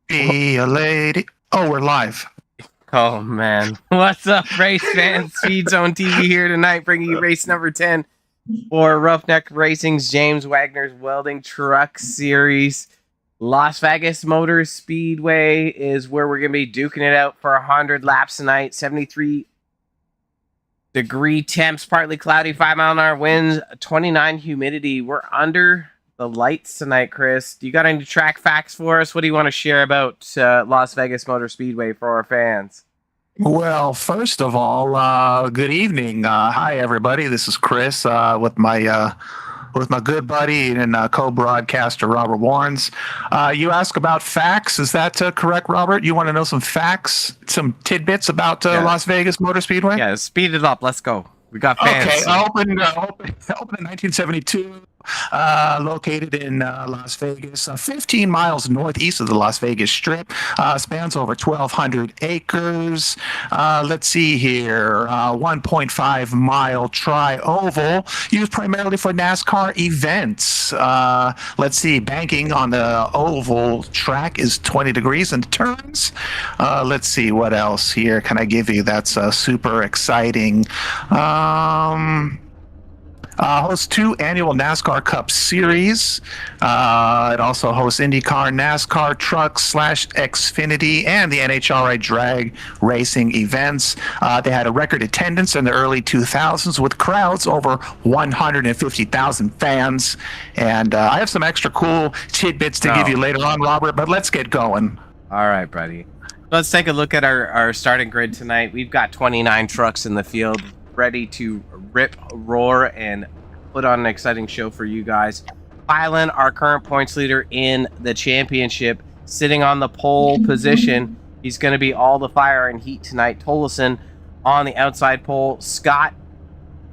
Be a lady. Oh, we're live. Oh, man. What's up, race fans? Speed Zone TV here tonight, bringing you race number 10 for Roughneck Racing's James Wagner's Welding Truck Series. Las Vegas Motor Speedway is where we're going to be duking it out for 100 laps tonight. 73-degree temps, partly cloudy, 5-mile-an-hour winds, 29 humidity. We're under the lights tonight, Chris. Do you got any track facts for us? What do you want to share about Las Vegas Motor Speedway for our fans? Well, first of all, good evening. Hi, everybody. This is Chris with my good buddy and co-broadcaster Robert Warrens. You ask about facts. Is that correct, Robert? You want to know some facts, some tidbits about Las Vegas Motor Speedway? Yeah, speed it up. Let's go. We got fans. Okay, opened in 1972. Located in Las Vegas, 15 miles northeast of the Las Vegas Strip, spans over 1,200 acres. Let's see here, 1.5-mile tri-oval, used primarily for NASCAR events. Let's see, banking on the oval track is 20 degrees and turns. Let's see, what else here can I give you that's super exciting? Hosts 2 annual NASCAR Cup Series. It also hosts IndyCar, NASCAR Trucks / Xfinity, and the NHRA drag racing events. They had a record attendance in the early 2000s with crowds over 150,000 fans. And I have some extra cool tidbits to give you later on, Robert, but let's get going. All right, buddy. Let's take a look at our starting grid tonight. We've got 29 trucks in the field, ready to rip, roar, and put on an exciting show for you guys. Pylan, our current points leader in the championship, sitting on the pole position. He's going to be all the fire and heat tonight. Tolleson on the outside pole. Scott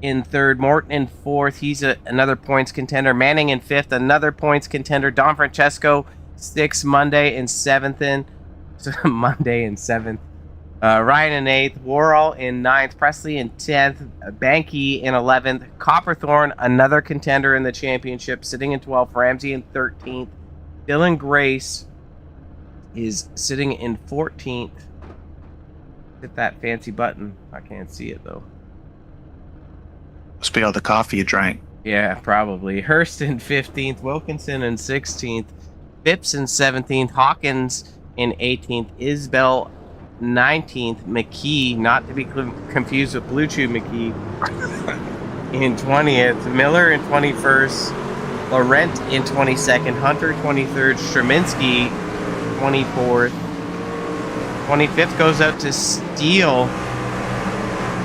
in third. Morton in fourth. He's another points contender. Manning in fifth. Another points contender. Don Francesco, sixth. Monday in seventh. Ryan in 8th, Worrell in 9th, Presley in 10th, Banky in 11th, Copperthorne, another contender in the championship, sitting in 12th, Ramsey in 13th, Dylan Grace is sitting in 14th. Hit that fancy button. I can't see it, though. Must be all the coffee you drank. Yeah, probably. Hurst in 15th, Wilkinson in 16th, Phipps in 17th, Hawkins in 18th, Isbell 19th, McKee, not to be confused with Blue Chew McKee, in 20th, Miller in 21st, Laurent in 22nd, Hunter 23rd, Straminsky 24th, 25th goes out to Steele.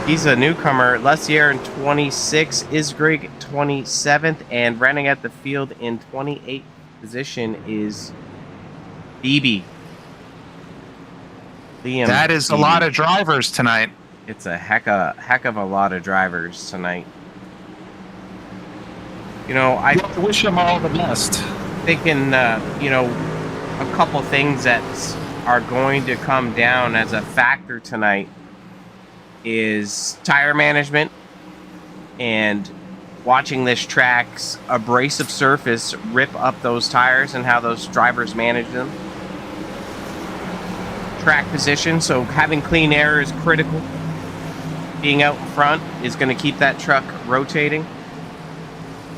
He's a newcomer. Lessier in 26th, Isgrig 27th, and running at the field in 28th position is Beebe. That is a lot of drivers tonight. It's a heck of a lot of drivers tonight. You know, I wish them all the best. Thinking, you know, a couple things that are going to come down as a factor tonight is tire management and watching this track's abrasive surface rip up those tires and how those drivers manage them. Track position, so having clean air is critical. Being out in front is going to keep that truck rotating.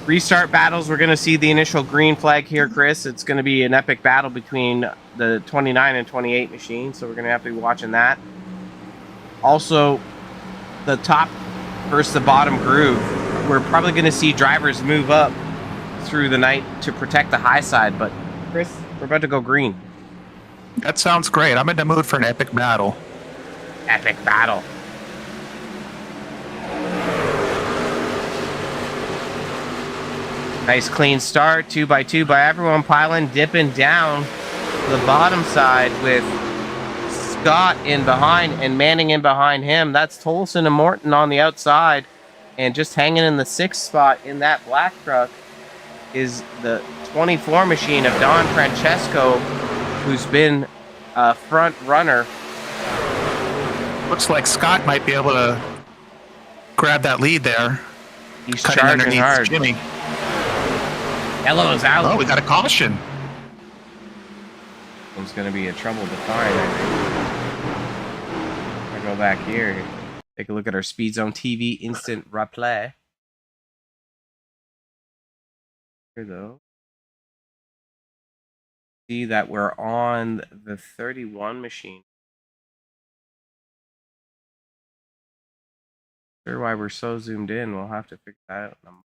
Restart battles, we're going to see the initial green flag here, Chris. It's going to be an epic battle between the 29 and 28 machines, so we're going to have to be watching that. Also, the top versus the bottom groove, we're probably going to see drivers move up through the night to protect the high side, but Chris, we're about to go green. That sounds great. I'm in the mood for an epic battle. Epic battle. Nice clean start, 2x2 by everyone. Pylan dipping down the bottom side with Scott in behind and Manning in behind him. That's Tolleson and Morton on the outside. And just hanging in the 6th spot in that black truck is the 24 machine of Don Francesco, who's been a front runner. Looks like Scott might be able to grab that lead there. He's charging hard. Jimmy. Yellow is out. Oh, we got a caution. It's going to be a trouble to find, I think. I go back here. Take a look at our Speed Zone TV instant replay. Here, though. See that we're on the 31 machine. Not sure why we're so zoomed in. We'll have to figure that out.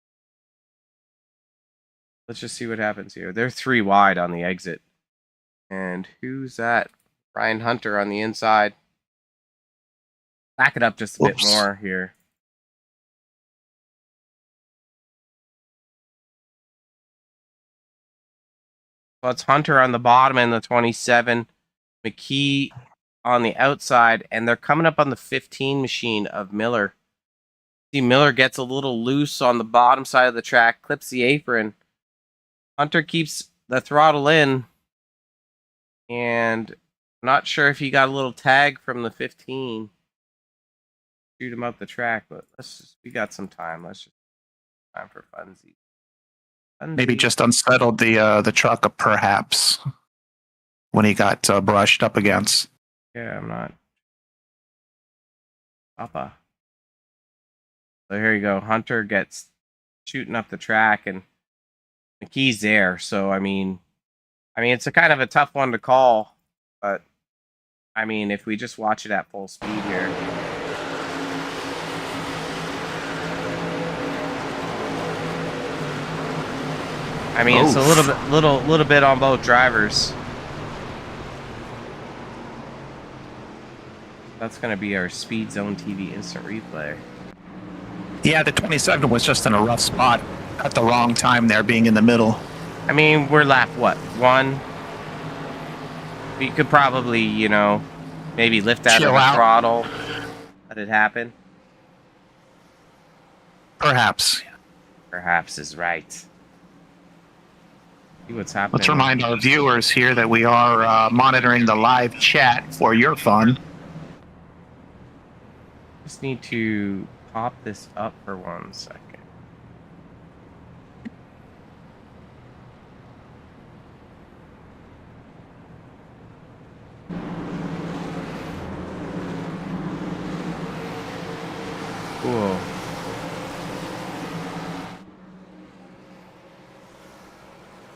Let's just see what happens here. They're 3 wide on the exit. And who's that? Ryan Hunter on the inside. Back it up just a bit more here. So it's Hunter on the bottom and the 27. McKee on the outside. And they're coming up on the 15 machine of Miller. See, Miller gets a little loose on the bottom side of the track. Clips the apron. Hunter keeps the throttle in. And I'm not sure if he got a little tag from the 15. Shoot him up the track, but we got some time. Let's just time for funsies. Maybe just unsettled the truck, perhaps, when he got brushed up against. Yeah, I'm not. Papa. So here you go. Hunter gets shooting up the track, and McKee's there. So I mean, it's a kind of a tough one to call, but I mean, if we just watch it at full speed here. I mean, it's a little bit on both drivers. That's going to be our Speed Zone TV instant replay. Yeah, the 27 was just in a rough spot at the wrong time there, being in the middle. I mean, we're lap, what, 1? We could probably, maybe lift out of the throttle. Let it happen. Perhaps. Perhaps is right. See what's happening. Let's remind our viewers here that we are monitoring the live chat for your fun. Just need to pop this up for 1 second. Cool.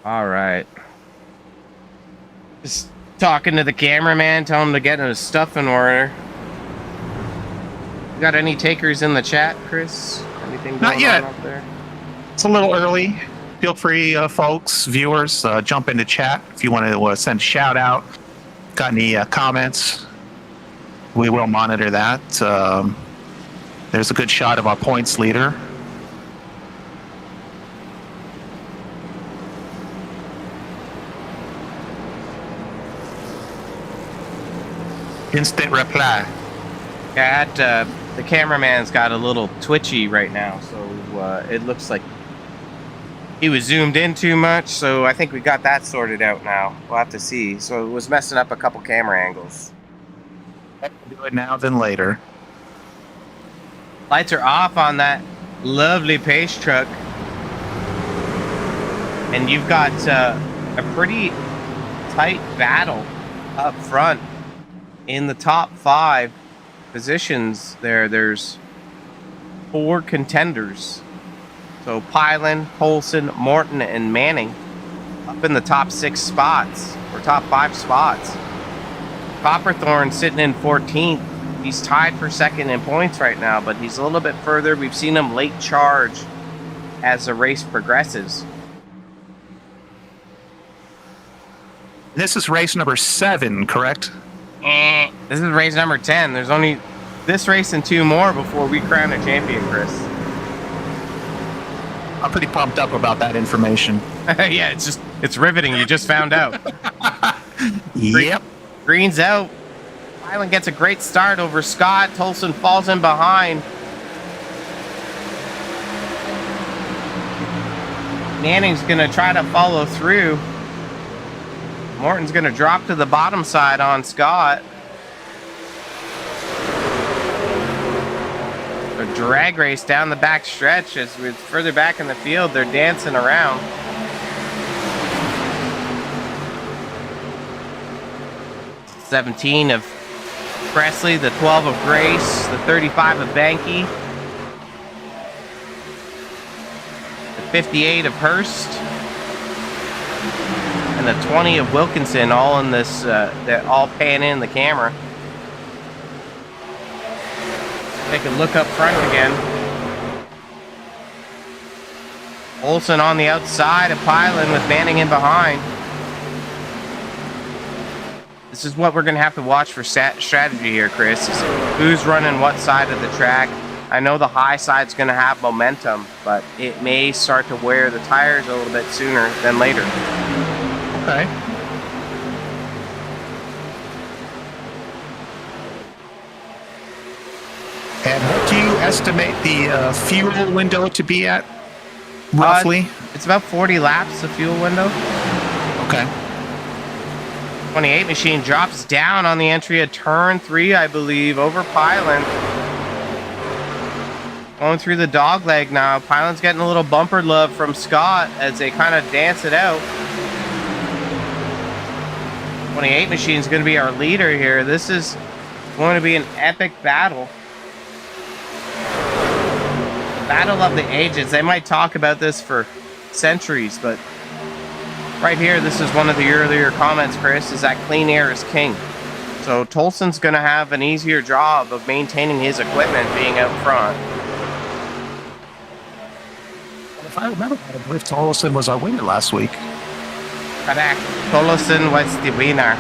All right. Just talking to the cameraman, tell him to get his stuff in order. You got any takers in the chat, Chris? Anything going on up there? It's a little early. Feel free, folks, viewers, jump into chat if you want to send a shout out. Got any comments? We will monitor that. There's a good shot of our points leader. Instant reply. Yeah, the cameraman's got a little twitchy right now, so it looks like he was zoomed in too much, so I think we got that sorted out now. We'll have to see. So it was messing up a couple camera angles. Do it now than later. Lights are off on that lovely pace truck. And you've got a pretty tight battle up front. In the top 5 positions there's 4 contenders. So Pylan, Polson, Morton, and Manning up in the top 6 spots, or top 5 spots. Copperthorne sitting in 14th. He's tied for second in points right now, but he's a little bit further. We've seen him late charge as the race progresses. This is race number 7, correct? This is race number 10. There's only this race and 2 more before we crown a champion, Chris. I'm pretty pumped up about that information. Yeah, it's riveting. You just found out. Yep. Green's out. Island gets a great start over Scott. Tolson falls in behind. Manning's going to try to follow through. Morton's going to drop to the bottom side on Scott. A drag race down the back stretch. As we're further back in the field, they're dancing around. 17 of Presley, the 12 of Grace, the 35 of Banky, the 58 of Hurst, and the 20 of Wilkinson, all in this, that all pan in the camera. Take a look up front again. Olsen on the outside of Pylon with Manning in behind. This is what we're going to have to watch for strategy here, Chris. Is who's running what side of the track. I know the high side's going to have momentum, but it may start to wear the tires a little bit sooner than later. Okay. And what do you estimate the fuel window to be at, roughly? It's about 40 laps, the fuel window. Okay. 28 machine drops down on the entry of turn 3, I believe, over Pylon. Going through the dog leg now. Pylon's getting a little bumper love from Scott as they kind of dance it out. 28 machine's going to be our leader here. This is going to be an epic battle. Battle of the ages. They might talk about this for centuries, but right here, this is one of the earlier comments, Chris, is that clean air is king. So Tolson's going to have an easier job of maintaining his equipment being out front. If I remember, I believe Tolson was our winner last week. Correct. Tolson was the winner.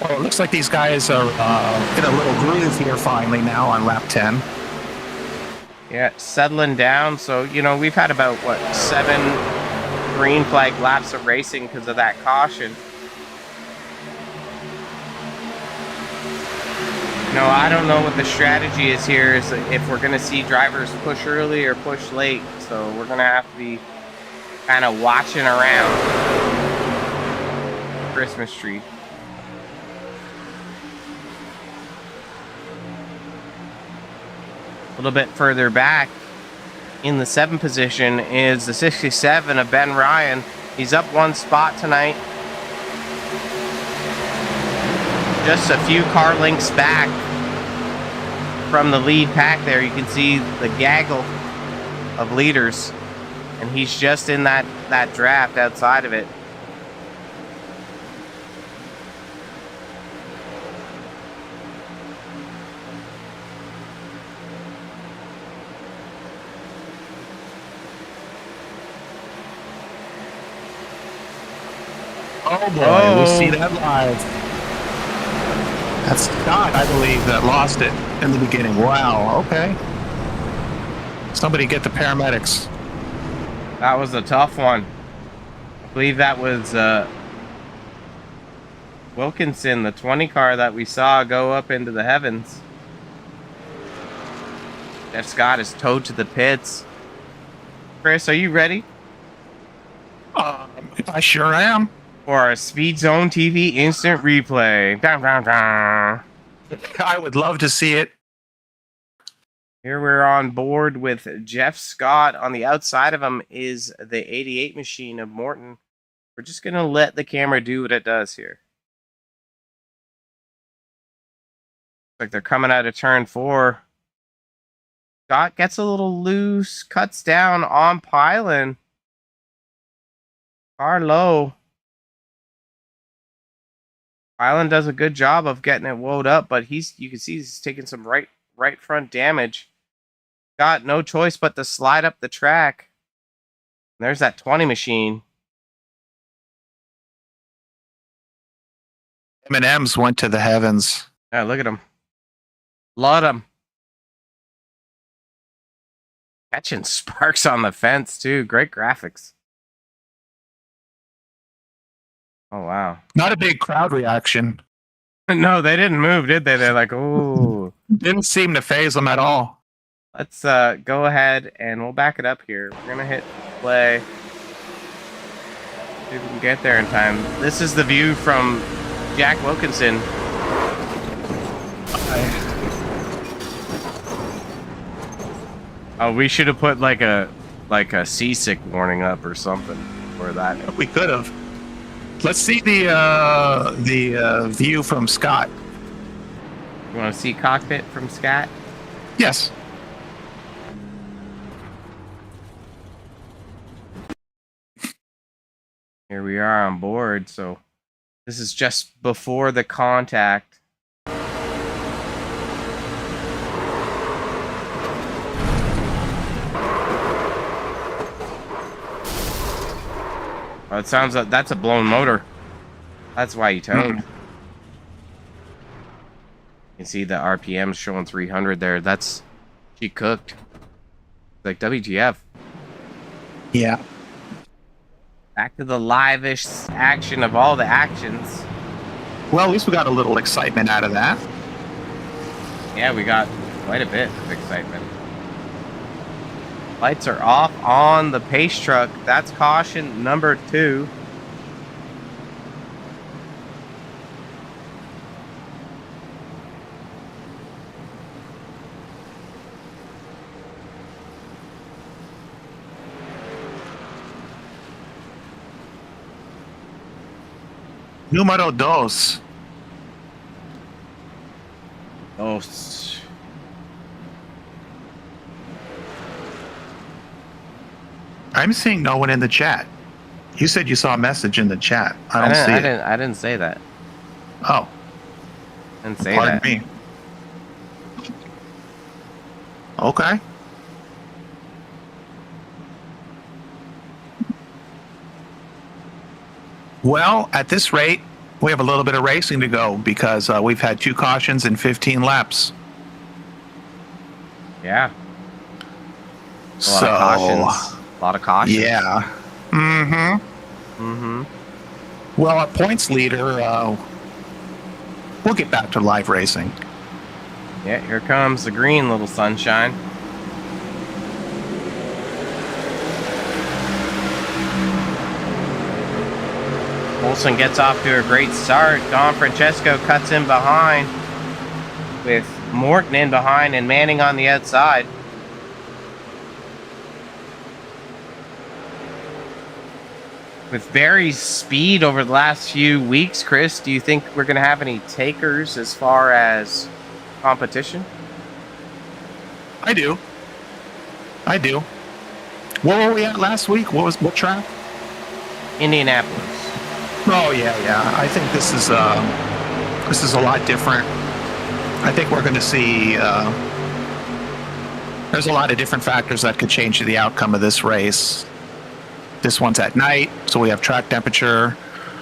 Well, it looks like these guys are in a little groove here finally now on lap 10. Yeah, settling down. So, you know, we've had about, what, 7 green flag laps of racing because of that caution. No, I don't know what the strategy is here, is if we're going to see drivers push early or push late. So we're going to have to be kind of watching around Christmas tree. A little bit further back in the 7th position is the 67 of Ben Ryan. He's up 1 spot tonight. Just a few car lengths back from the lead pack there. You can see the gaggle of leaders, and he's just in that draft outside of it. Oh boy, we'll see that live. That's Scott, I believe, that lost it in the beginning. Wow, okay. Somebody get the paramedics. That was a tough one. I believe that was Wilkinson, the 20 car that we saw go up into the heavens. Jeff Scott is towed to the pits. Chris, are you ready? I sure am. For our Speed Zone TV instant replay. Dun, dun, dun. I would love to see it. Here we're on board with Jeff Scott. On the outside of him is the 88 machine of Morton. We're just going to let the camera do what it does here. Like they're coming out of turn 4. Scott gets a little loose, cuts down on Pylon. Car low. Pylon does a good job of getting it woed up, but you can see he's taking some right front damage. Got no choice but to slide up the track. And there's that 20 machine. M&M's went to the heavens. Yeah, look at him. Lot him. Catching sparks on the fence, too. Great graphics. Oh, wow. Not a big crowd reaction. No, they didn't move, did they? They're like, ooh. Didn't seem to phase them at all. Let's go ahead and we'll back it up here. We're going to hit play. See if we can get there in time. This is the view from Jack Wilkinson. Oh, we should have put like a seasick warning up or something for that. We could have. Let's see the view from Scott. You want to see cockpit from Scott? Yes. Here we are on board. So this is just before the contact. Oh, it sounds like that's a blown motor. That's why you towed. You can see the RPM showing 300 there. That's she cooked. Like WTF. Yeah. Back to the live-ish action of all the actions. Well, at least we got a little excitement out of that. Yeah, we got quite a bit of excitement. Lights are off on the pace truck. That's caution number 2. Número dos. Oh, I'm seeing no one in the chat. You said you saw a message in the chat. I don't see it. I didn't say that. Oh, I didn't say pardon that. me. Okay. Well, at this rate, we have a little bit of racing to go because we've had 2 cautions and 15 laps. Yeah. So, A lot of cautions. yeah. Mm-hmm. Mm-hmm. Well, our points leader, we'll get back to live racing. Yeah, here comes the green little sunshine. Olsen gets off to a great start. Don Francesco cuts in behind with Morton in behind and Manning on the outside. With Barry's speed over the last few weeks, Chris, do you think we're going to have any takers as far as competition? I do. What were we at last week? What track? Indianapolis. Oh yeah. I think this is a lot different. I think we're going to see. There's a lot of different factors that could change the outcome of this race. This one's at night, so we have track temperature,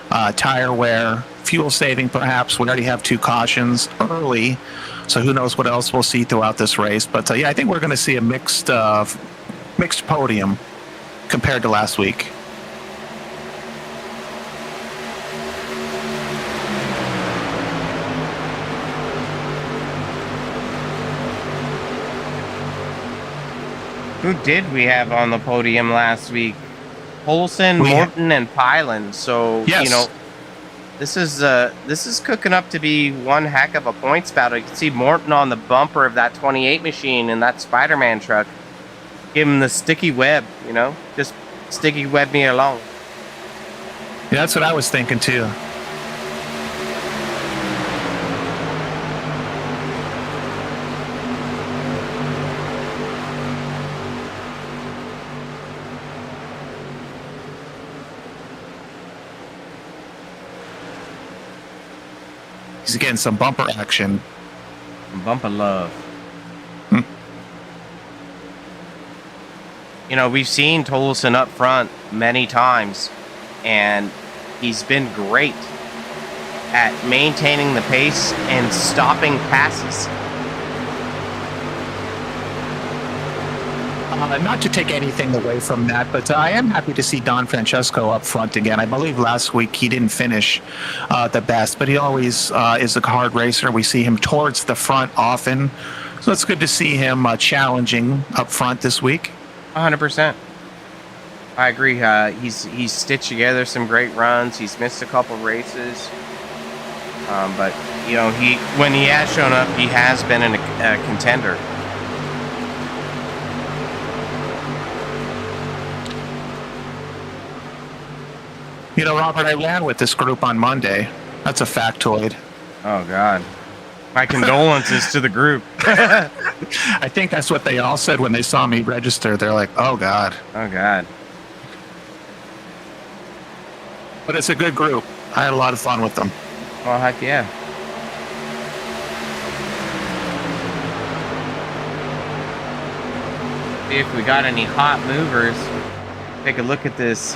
tire wear, fuel saving perhaps. We already have 2 cautions early, so who knows what else we'll see throughout this race. But yeah, I think we're going to see a mixed podium compared to last week. Who did we have on the podium last week? Olsen, Morton, and Pylan. So, yes. You know, this is cooking up to be one heck of a points battle. You can see Morton on the bumper of that 28 machine in that Spider-Man truck. Give him the sticky web, you know? Just sticky web me along. Yeah, that's what I was thinking too. He's getting some bumper action. Bumper love. Hmm. You know, we've seen Tolson up front many times, and he's been great at maintaining the pace and stopping passes. Not to take anything away from that, but I am happy to see Don Francesco up front again. I believe last week he didn't finish the best, but he always is a hard racer. We see him towards the front often, so it's good to see him challenging up front this week. 100%. I agree. He's stitched together some great runs. He's missed a couple races, but you know, when he has shown up, he has been a contender. You know, Robert, I ran with this group on Monday. That's a factoid. Oh, God. My condolences to the group. I think that's what they all said when they saw me register. They're like, oh, God. Oh, God. But it's a good group. I had a lot of fun with them. Well, heck yeah. See if we got any hot movers. Take a look at this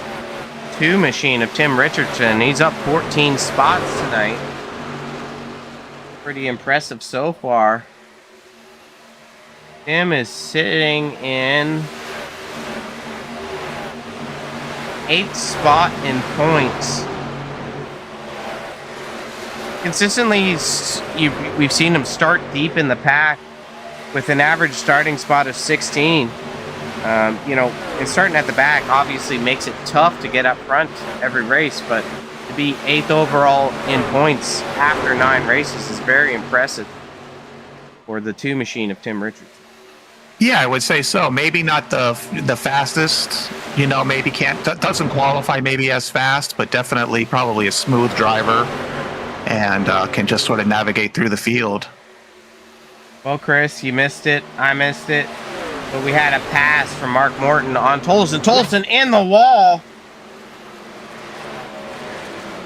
2 machine of Tim Richardson. He's up 14 spots tonight. Pretty impressive so far. Tim is sitting in 8th spot in points. Consistently, we've seen him start deep in the pack with an average starting spot of 16. You know, and starting at the back obviously makes it tough to get up front every race, but to be 8th overall in points after 9 races is very impressive for the 2 machine of Tim Richardson. Yeah, I would say so. Maybe not the fastest. You know, maybe doesn't qualify maybe as fast, but definitely probably a smooth driver and can just sort of navigate through the field. Well, Chris, you missed it. I missed it. But we had a pass from Mark Morton on Tolson. Tolson in the wall.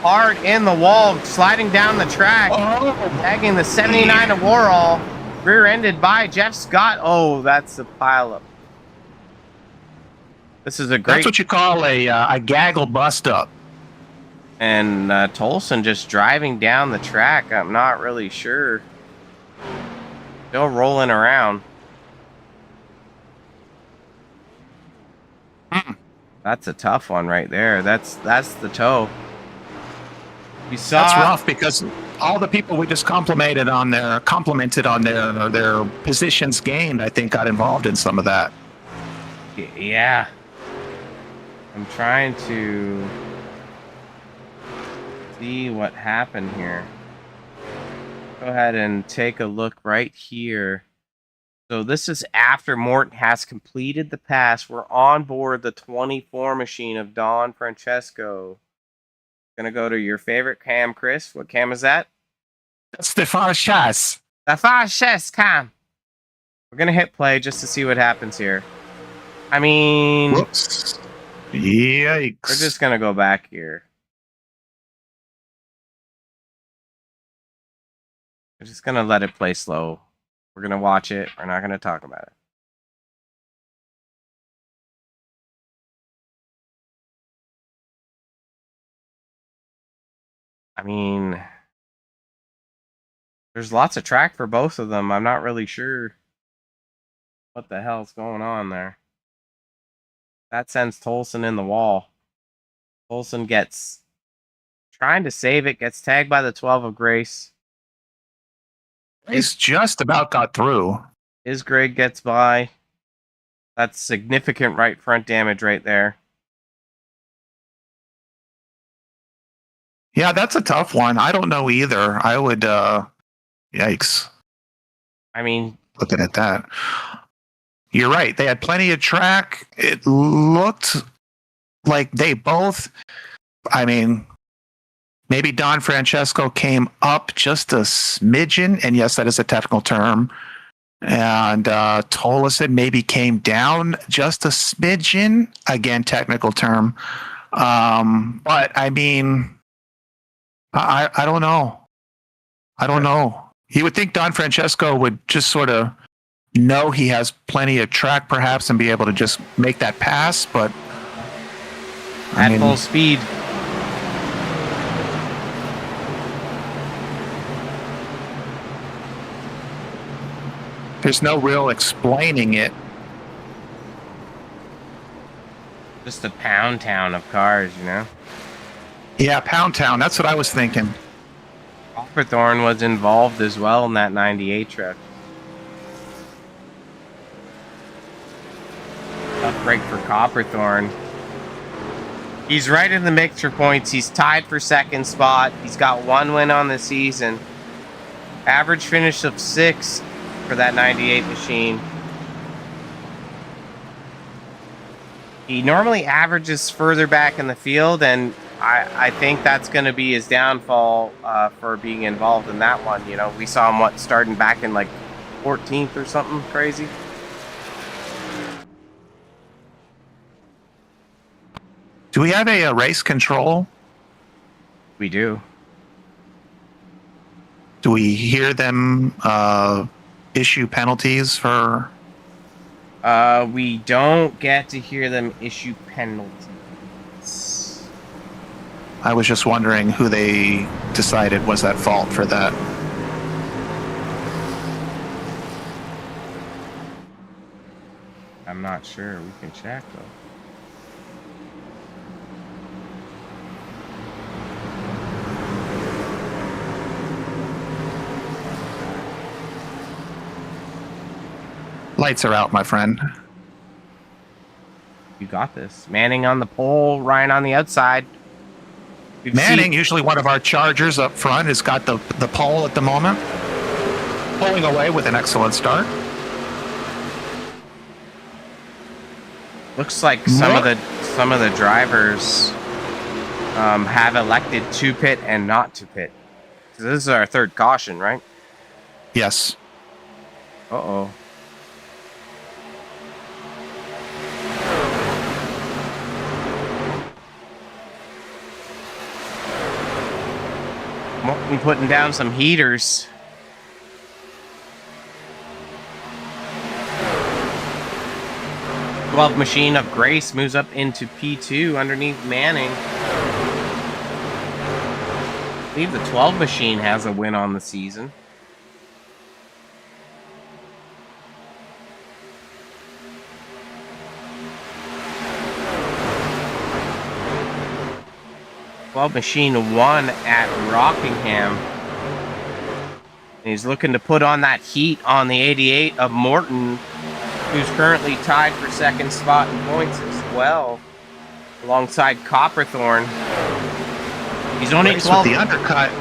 Hard in the wall, sliding down the track. Tagging the 79 of Warhol. Rear-ended by Jeff Scott. Oh, that's a pileup. This is a great... That's what you call a gaggle bust-up. And Tolson just driving down the track. I'm not really sure. Still rolling around. That's a tough one right there. That's the toe. You saw that's rough because all the people we just complimented on their positions gained, I think, got involved in some of that. Yeah. I'm trying to see what happened here. Go ahead and take a look right here. So this is after Morton has completed the pass. We're on board the 24 machine of Don Francesco. Gonna go to your favorite cam, Chris. What cam is that? That's the far chas. The far chess cam. We're gonna hit play just to see what happens here. I mean, whoops. Yikes. We're just gonna go back here. We're just gonna let it play slow. We're gonna watch it. We're not gonna talk about it. I mean, there's lots of track for both of them. I'm not really sure what the hell's going on there. That sends Tolson in the wall. Tolson gets trying to save it, gets tagged by the 12 of Grace. He's just about got through. His grade gets by. That's significant right front damage right there. Yeah, that's a tough one. I don't know either. I would, yikes. I mean, looking at that. You're right. They had plenty of track. It looked like they both, I mean, maybe Don Francesco came up just a smidgen, and yes, that is a technical term. And Tolson maybe came down just a smidgen, again, technical term. But I mean, I don't know. I don't know. You would think Don Francesco would just sort of know he has plenty of track, perhaps, and be able to just make that pass, but at full speed. There's no real explaining it. Just a pound town of cars, you know? Yeah, Pound Town. That's what I was thinking. Copperthorne was involved as well in that 98 truck. Tough break for Copperthorne. He's right in the mixture points. He's tied for second spot. He's got 1 win on the season. Average finish of 6 for that 98 machine. He normally averages further back in the field, and I think that's going to be his downfall for being involved in that one. You know, we saw him starting back in like 14th or something crazy. Do we have a race control? We do. Do we hear them issue penalties for? We don't get to hear them issue penalties. I was just wondering who they decided was at fault for that. I'm not sure. We can check though. Lights are out, my friend. You got this. Manning on the pole, Ryan on the outside. Manning, usually one of our chargers up front, has got the pole at the moment. Pulling away with an excellent start. Looks like some of the drivers have elected to pit and not to pit. So this is our third caution, right? Yes. Uh-oh. Morton putting down some heaters. Glove machine of Grace moves up into P2 underneath Manning. I believe the 12 machine has a win on the season. Machine won at Rockingham. And he's looking to put on that heat on the 88 of Morton, who's currently tied for second spot in points as well, alongside Copperthorne. He's only 12. With the undercut.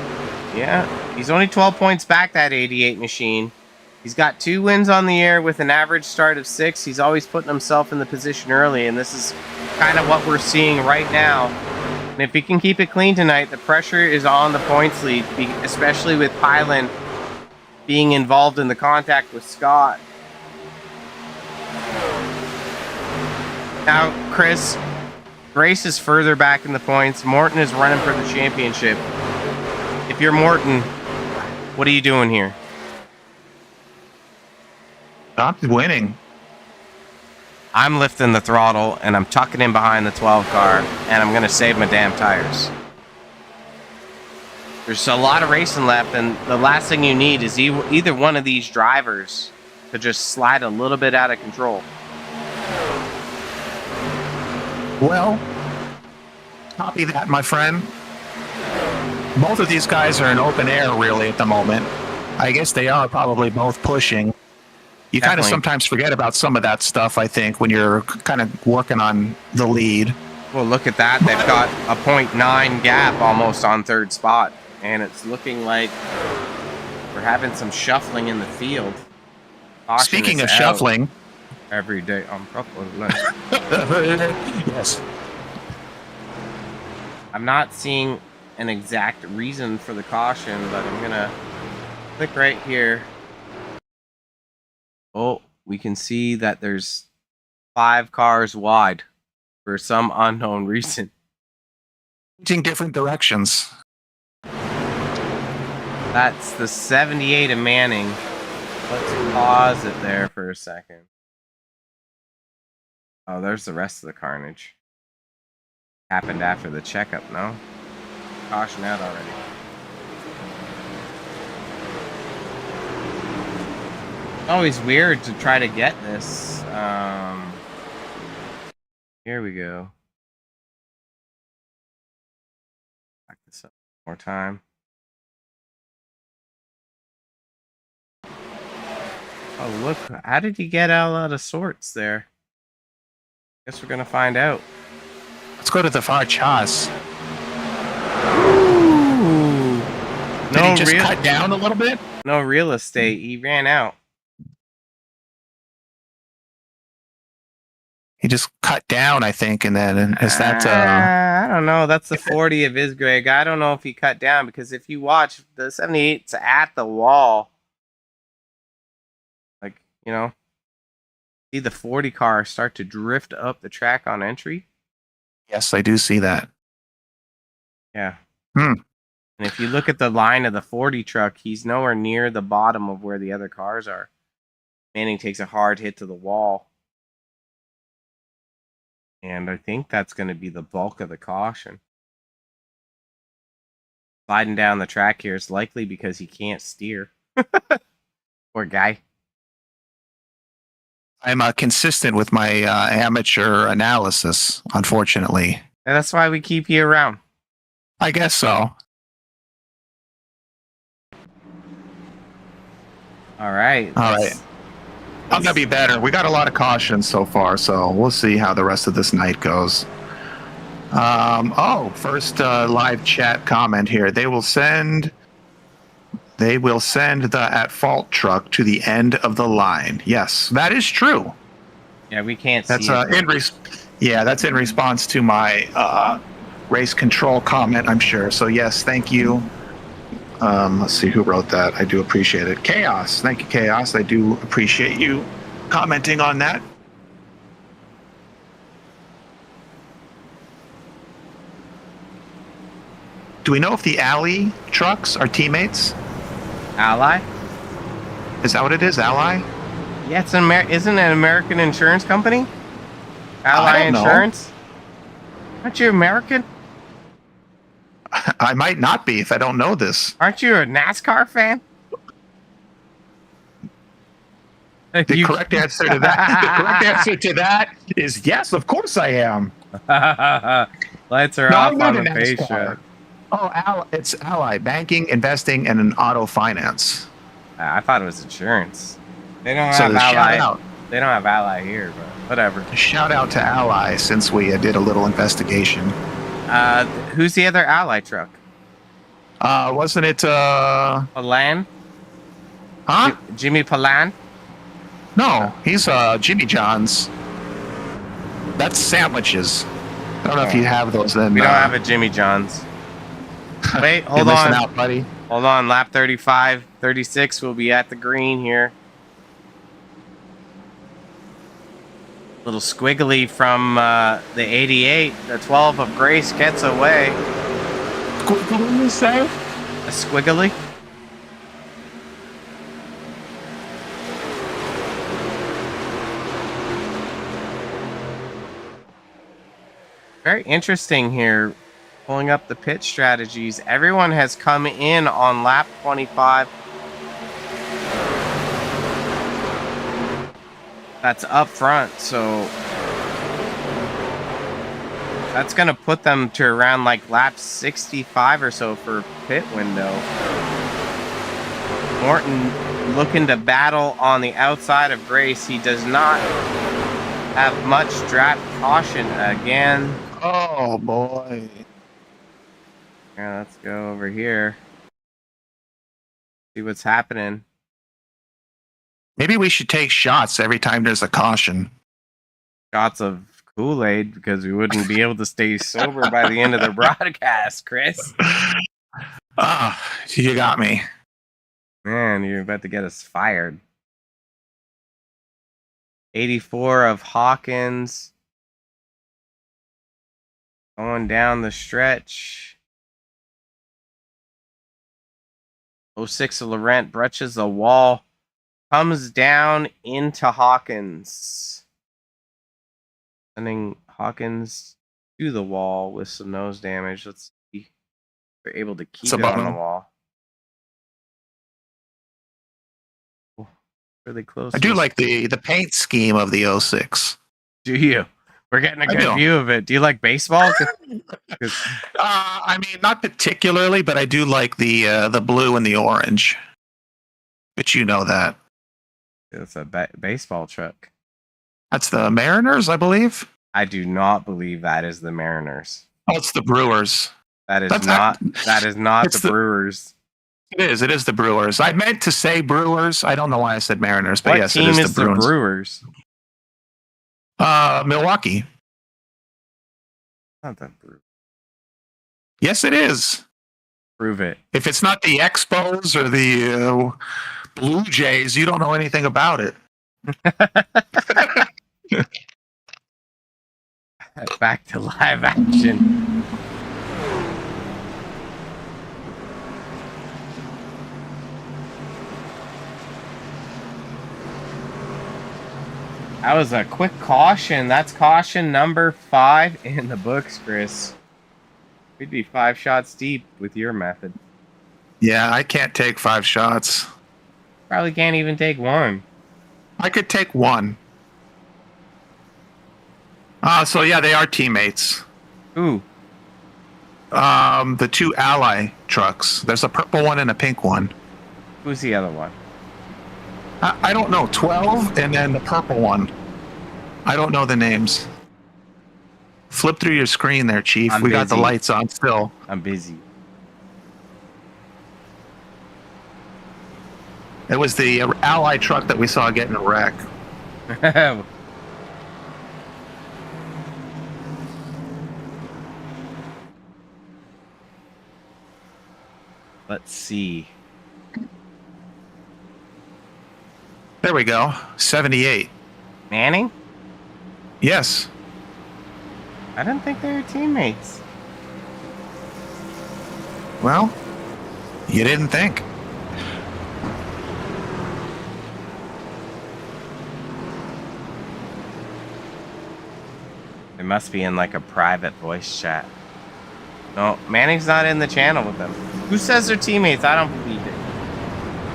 Yeah, he's only 12 points back, that 88 machine. He's got 2 wins on the air with an average start of 6. He's always putting himself in the position early, and this is kind of what we're seeing right now. And if he can keep it clean tonight, the pressure is on the points lead, especially with Pylan being involved in the contact with Scott. Now, Chris, Grace is further back in the points. Morton is running for the championship. If you're Morton, what are you doing here? Not winning. I'm lifting the throttle, and I'm tucking in behind the 12 car, and I'm going to save my damn tires. There's a lot of racing left, and the last thing you need is either one of these drivers to just slide a little bit out of control. Well, copy that, my friend. Both of these guys are in open air, really, at the moment. I guess they are probably both pushing. You kind of sometimes forget about some of that stuff, I think, when you're kind of working on the lead. Well, look at that. They've got a 0.9 gap almost on third spot. And it's looking like we're having some shuffling in the field. Caution Speaking of shuffling. Every day on proper. Yes. I'm not seeing an exact reason for the caution, but I'm going to click right here. Oh, we can see that there's 5 cars wide for some unknown reason. In different directions. That's the 78 of Manning. Let's pause it there for a second. Oh, there's the rest of the carnage. Happened after the checkup, no? Caution out already. Always weird to try to get this. Here we go. Back this up one more time. Oh, look. How did he get out of sorts there? Guess we're going to find out. Let's go to the far chas. Ooh. Did he just cut down a little bit? No real estate. He ran out. He just cut down, I think, and then is that? I don't know. That's the 40 of his Greg. I don't know if he cut down because if you watch the 78's at the wall, like see the 40 car start to drift up the track on entry. Yes, I do see that. Yeah. And if you look at the line of the 40 truck, he's nowhere near the bottom of where the other cars are. Manning takes a hard hit to the wall. And I think that's going to be the bulk of the caution. Sliding down the track here is likely because he can't steer. Poor guy. I'm consistent with my amateur analysis, unfortunately. And that's why we keep you around. I guess so. All right. I'm gonna be better. We got a lot of cautions so far, so we'll see how the rest of this night goes. First live chat comment here. They will send the at fault truck to the end of the line. Yes, that is true. Yeah, we can't that's see it. That's in response to my race control comment, I'm sure. So yes, thank you. Let's see who wrote that. I do appreciate it. Chaos. Thank you, Chaos. I do appreciate you commenting on that. Do we know if the Alley trucks are teammates? Ally? Is that what it is? Ally? Yeah, isn't it an American insurance company? Ally Insurance? Aren't you American? I might not be if I don't know this. Aren't you a NASCAR fan? The correct answer to that is yes, of course I am. Lights are off on the face shot. Oh, it's Ally Banking, Investing, and an Auto Finance. I thought it was insurance. They don't have Ally. They don't have Ally here, but whatever. Shout out to Ally since we did a little investigation. Who's the other Ally truck? Wasn't it Palan? Huh? Jimmy Palan? No, he's Jimmy John's. That's sandwiches. I don't know if you have those then. We don't have a Jimmy John's. Wait, hold You're on. missing out, buddy. Hold on, lap 35, 36 will be at the green here. Little squiggly from the 88. The 12 of Grace gets away. Squiggly, you say? A squiggly? Very interesting here. Pulling up the pit strategies. Everyone has come in on lap 25. That's up front, so that's going to put them to around like lap 65 or so for pit window. Morton looking to battle on the outside of Grace. He does not have much draft caution again. Oh, boy. Yeah, let's go over here. See what's happening. Maybe we should take shots every time there's a caution. Shots of Kool-Aid because we wouldn't be able to stay sober by the end of the broadcast, Chris. You got me. Man, you're about to get us fired. 84 of Hawkins. Going down the stretch. 06 of Laurent breaches the wall. Comes down into Hawkins. Sending Hawkins to the wall with some nose damage. Let's see if we're able to keep it on the wall. Oh, really close. I do like the paint scheme of the 06. Do you? We're getting a good view of it. Do you like baseball? I mean, not particularly, but I do like the blue and the orange. But you know that. It's a baseball truck. That's the Mariners, I believe. I do not believe that is the Mariners. Oh, it's the Brewers. That is not the Brewers. It is the Brewers. I meant to say Brewers. I don't know why I said Mariners, but what yes, team it is the Brewers. Milwaukee. Not that prove. Yes, it is. Prove it. If it's not the Expos or the Blue Jays, you don't know anything about it. Back to live action. That was a quick caution. That's caution number 5 in the books, Chris. We'd be 5 shots deep with your method. Yeah, I can't take 5 shots. Probably can't even take 1. I could take 1. So yeah, they are teammates. Ooh. The 2 Ally trucks. There's a purple one and a pink one. Who's the other one? I don't know. 12 and then the purple one. I don't know the names. Flip through your screen there, Chief. I'm we got the busy. lights on still. I'm busy. It was the Ally truck that we saw get in a wreck. Let's see. There we go. 78. Manning? Yes. I didn't think they were teammates. Well, you didn't think. It must be in like a private voice chat. No, Manning's not in the channel with them. Who says they're teammates? I don't believe it.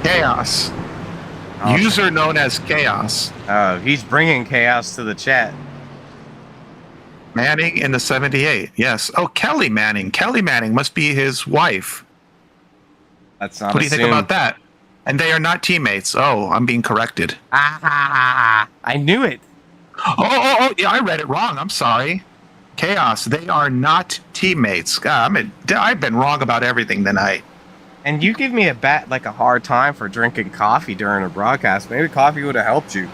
Chaos. Okay. User known as Chaos. Oh, he's bringing chaos to the chat. Manning in the 78. Yes. Oh, Kelly Manning. Kelly Manning must be his wife. That's not What do you think about that? And they are not teammates. Oh, I'm being corrected. Ah, I knew it. Oh, yeah, I read it wrong. I'm sorry. Chaos. They are not teammates. God, I've been wrong about everything tonight. And you give me a hard time for drinking coffee during a broadcast. Maybe coffee would have helped you.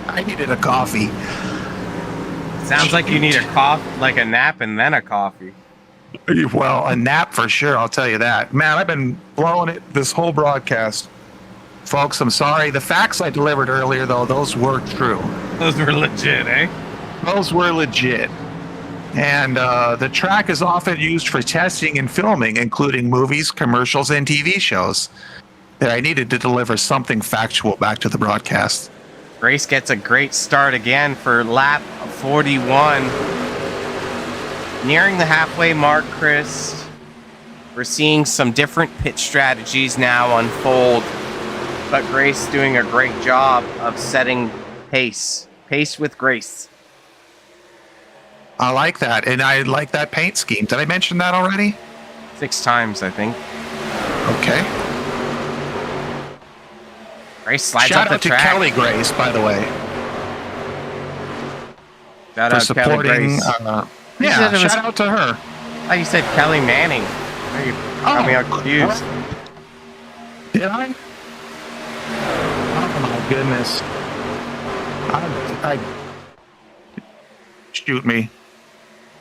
I needed a coffee. Sounds like you need a nap and then a coffee. Well, a nap for sure, I'll tell you that. Man, I've been blowing it this whole broadcast. Folks, I'm sorry. The facts I delivered earlier, though, those were true. Those were legit, eh? Those were legit. And the track is often used for testing and filming, including movies, commercials, and TV shows. That I needed to deliver something factual back to the broadcast. Grace gets a great start again for lap 41. Nearing the halfway mark, Chris. We're seeing some different pit strategies now unfold. But Grace doing a great job of setting pace. Pace with grace. I like that. And I like that paint scheme. Did I mention that already? 6 times, I think. Okay. Grace slides Shout up the out to track. Kelly Grace, by the way. Shout for out supporting. Kelly Grace. Yeah, said it was- shout out to her. Oh, you said Kelly Manning. Oh, you got me all confused. Did I? Oh my goodness. I shoot me.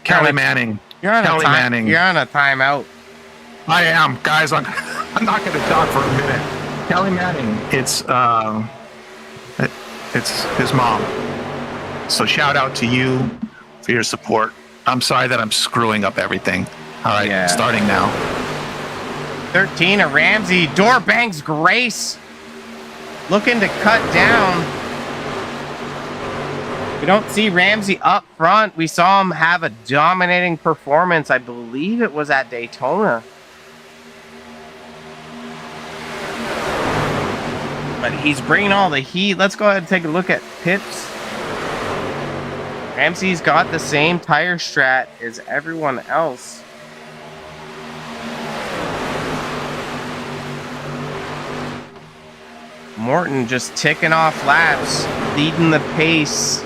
Kelly Manning. You're on Kelly a Manning. You're on a timeout. I am, guys. I'm not going to talk for a minute. Kelly Manning. It's his mom. So shout out to you for your support. I'm sorry that I'm screwing up everything. All right, Yeah. starting now. 13 of Ramsey. Door bangs Grace. Looking to cut down. We don't see Ramsey up front. We saw him have a dominating performance. I believe it was at Daytona. But he's bringing all the heat. Let's go ahead and take a look at pits. Ramsey's got the same tire strat as everyone else. Morton just ticking off laps, leading the pace.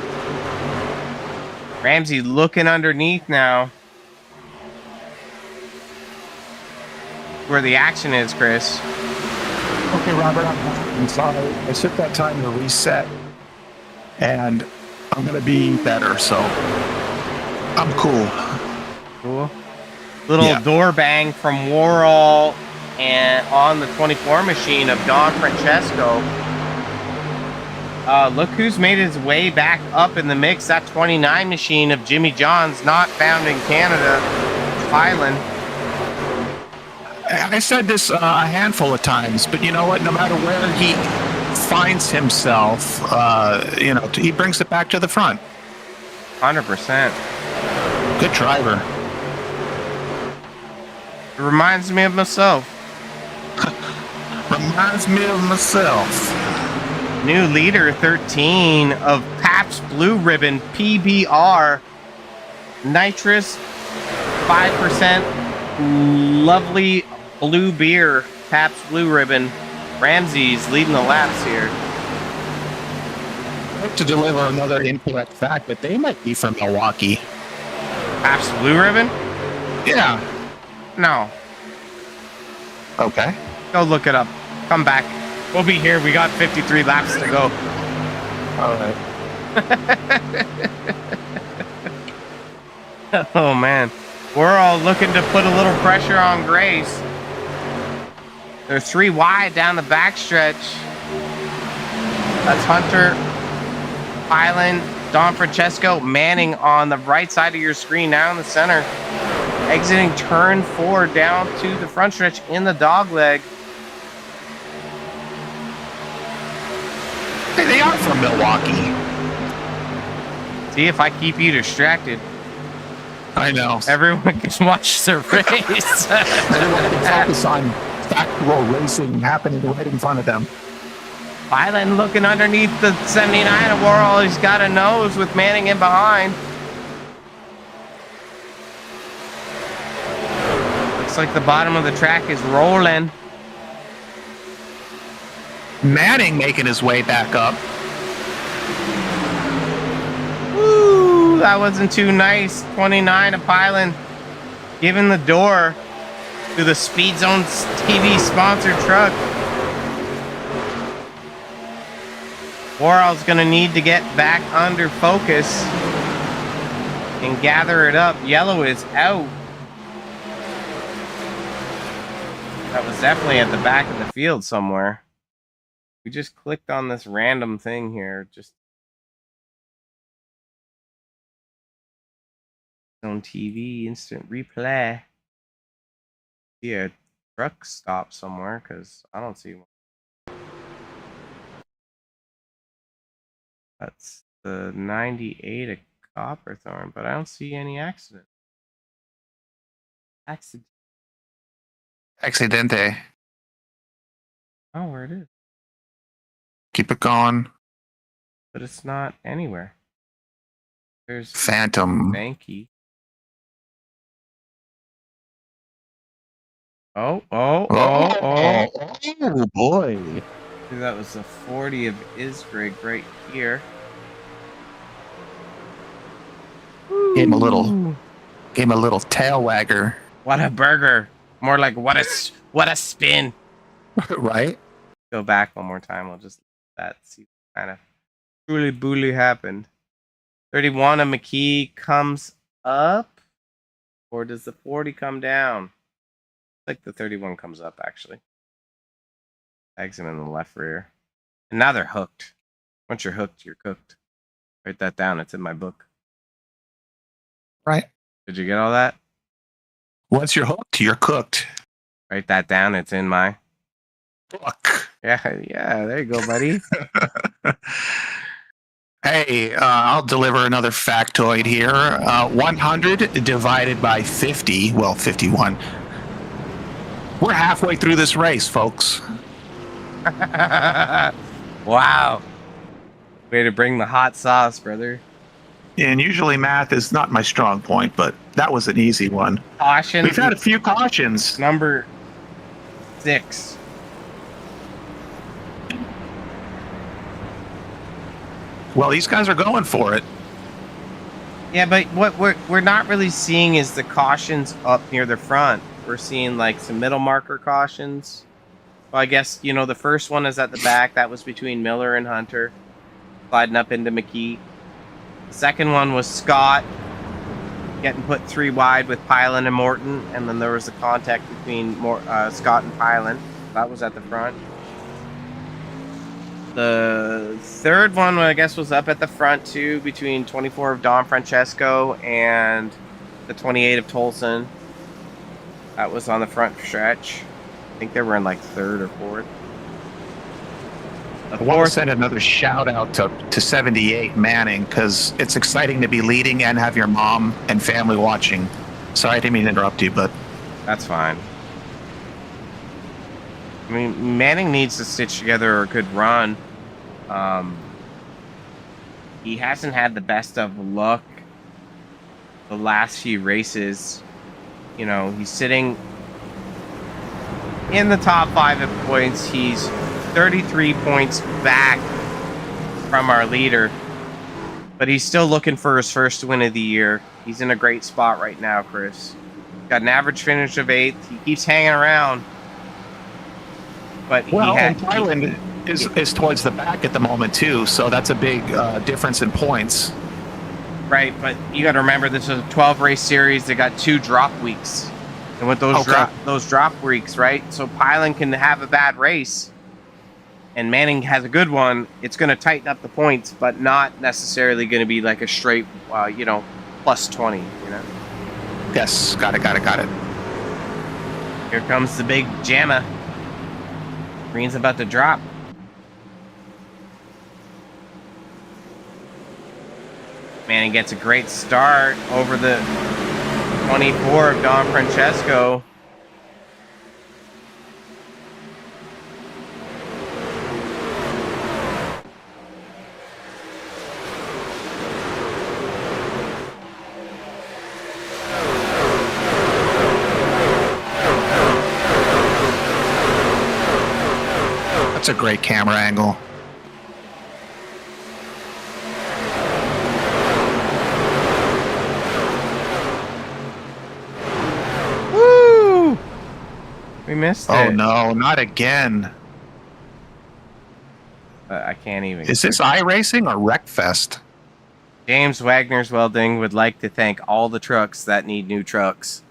Ramsey looking underneath now. Where the action is, Chris. Okay, Robert, I'm sorry. I took that time to reset. And I'm going to be better, so I'm cool. Cool. Little Yeah. door bang from Warhol and on the 24 machine of Don Francesco. Look who's made his way back up in the mix. That 29 machine of Jimmy John's, not found in Canada. Highland. I said this a handful of times, but you know what? No matter where he finds himself, he brings it back to the front. 100%. Good driver. It reminds me of myself. Reminds me of myself. New leader 13 of Pabst Blue Ribbon PBR. Nitrous 5%. Lovely blue beer. Pabst Blue Ribbon. Ramsey's leading the laps here. I have to deliver another incorrect fact, but they might be from Milwaukee. Pabst Blue Ribbon? Yeah. No. Okay. Go look it up. Come back. We'll be here. We got 53 laps to go. All right. Oh, man. We're all looking to put a little pressure on Grace. They're 3 wide down the backstretch. That's Hunter, Highland, Don Francesco, Manning on the right side of your screen now in the center. Exiting turn 4 down to the front stretch in the dog leg. Hey, they are from Milwaukee. See if I keep you distracted. I know. Everyone can watch the race. Everyone can focus on factual racing happening right in front of them. Highland looking underneath the 79 of Warhol. He's got a nose with Manning in behind. Looks like the bottom of the track is rolling. Manning making his way back up. Woo, that wasn't too nice. 29 of Highland giving the door to the Speed Zone TV sponsored truck. Warhol's going to need to get back under focus and gather it up. Yellow is out. That was definitely at the back of the field somewhere. We just clicked on this random thing here. Just on TV, instant replay. See a truck stop somewhere because I don't see one. That's the 98 of Copperthorn, but I don't see any accident. Accidente. Oh, where it is. Keep it going. But it's not anywhere. There's Phantom. Banky. Oh boy. That was the 40 of Isgrig right here. Gave him a little tail wagger. What a burger. More like what a spin. Right? Go back one more time. We'll just let that see what kind of truly bully happened. 31 of McKee comes up. Or does the 40 come down? Like the 31 comes up actually. Tags him in the left rear. And now they're hooked. Once you're hooked, you're cooked. Write that down. It's in my book. Right. Did you get all that? Once you're hooked, you're cooked. Write that down. It's in my book. Yeah, there you go, buddy. Hey, I'll deliver another factoid here. 100 divided by 50, well, 51. We're halfway through this race, folks. Wow. Way to bring the hot sauce, brother. And usually math is not my strong point, but that was an easy one. Caution. We've had a few cautions. Number 6. Well, these guys are going for it. Yeah, but what we're not really seeing is the cautions up near the front. We're seeing like some middle marker cautions. Well, I guess, the first one is at the back. That was between Miller and Hunter. Sliding up into McKee. Second one was Scott getting put 3 wide with Pylan and Morton, and then there was the contact between Scott and Pylan. That was at the front. The third one, I guess, was up at the front too, between 24 of Don Francesco and the 28 of Tolson. That was on the front stretch. I think they were in like third or fourth. I want to send another shout out to 78 Manning, because it's exciting to be leading and have your mom and family watching. Sorry, I didn't mean to interrupt you, but that's fine. I mean, Manning needs to stitch together a good run. He hasn't had the best of luck the last few races. You know, he's sitting in the top 5 at points. He's 33 points back from our leader, but he's still looking for his first win of the year. He's in a great spot right now, Chris. Got an average finish of 8th. He keeps hanging around. But Thailand is towards the back at the moment too, so that's a big difference in points. Right, but you got to remember this is a 12-race series. They got 2 drop weeks, and with those drop weeks, right? So Pylan can have a bad race, and Manning has a good one. It's going to tighten up the points, but not necessarily going to be like a straight, plus 20. You know. Yes, got it. Here comes the big jamma. Green's about to drop. Manning gets a great start over the 24 of Don Francesco. That's a great camera angle. Woo! We missed it. Oh no, not again. I can't even. Is this iRacing or Wreckfest? James Wagner's Welding would like to thank all the trucks that need new trucks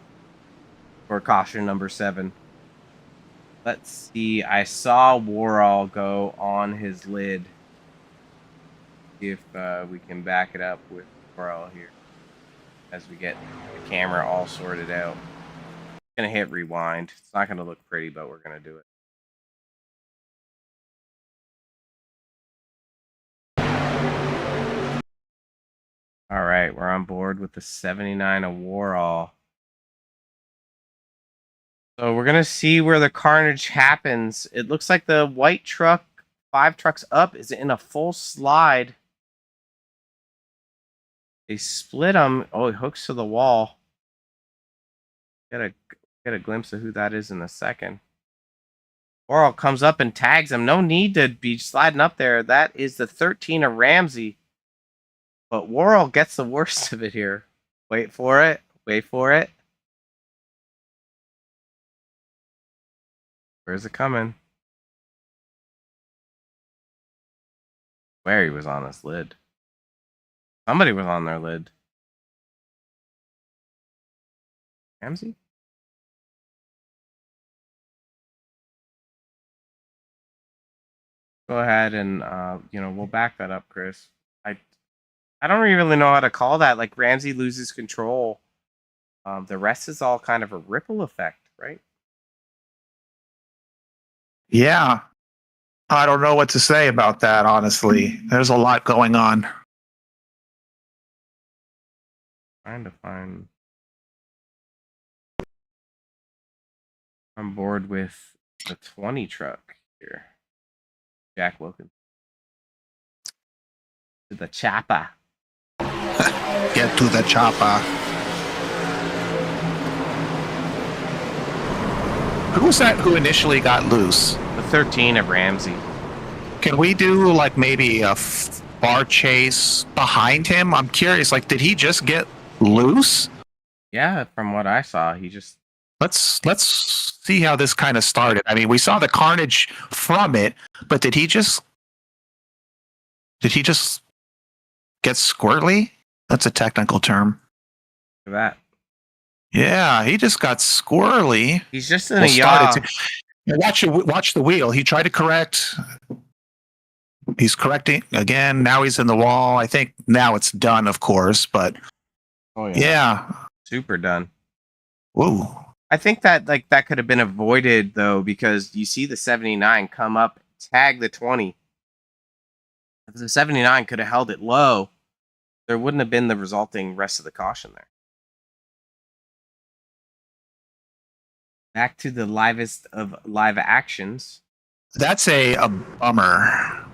for caution number 7. Let's see. I saw Warall go on his lid. See if we can back it up with Warall here as we get the camera all sorted out. I'm going to hit rewind. It's not going to look pretty, but we're going to do it. All right, we're on board with the 79 of Warall. So we're going to see where the carnage happens. It looks like the white truck, 5 trucks up, is in a full slide. They split him. Oh, he hooks to the wall. Get a glimpse of who that is in a second. Warall comes up and tags him. No need to be sliding up there. That is the 13 of Ramsey. But Warall gets the worst of it here. Wait for it. Wait for it. Where's it coming? Where he was on his lid. Somebody was on their lid. Ramsey? Go ahead and we'll back that up, Chris. I don't really know how to call that. Like, Ramsey loses control. The rest is all kind of a ripple effect, right? Yeah. I don't know what to say about that, honestly. There's a lot going on. Trying to find. I'm bored with the 20 truck here. Jack Wilkins. To the chopper. Get to the chopper. Who was that who initially got loose? The 13 of Ramsey. Can we do like maybe a bar chase behind him? I'm curious. Like, did he just get loose? Yeah, from what I saw, he just. Let's see how this kind of started. I mean, we saw the carnage from it, but did he just gets squirtly. That's a technical term. Look at that. Yeah, he just got squirrely. He's just in a Well, yaw. started to watch the wheel. He tried to correct. He's correcting again. Now he's in the wall. I think now it's done, of course. But Oh yeah. Super done. Whoa. I think that that could have been avoided though, because you see the 79 come up, tag the 20. If the 79 could have held it low, there wouldn't have been the resulting rest of the caution there. Back to the livest of live actions. That's a bummer.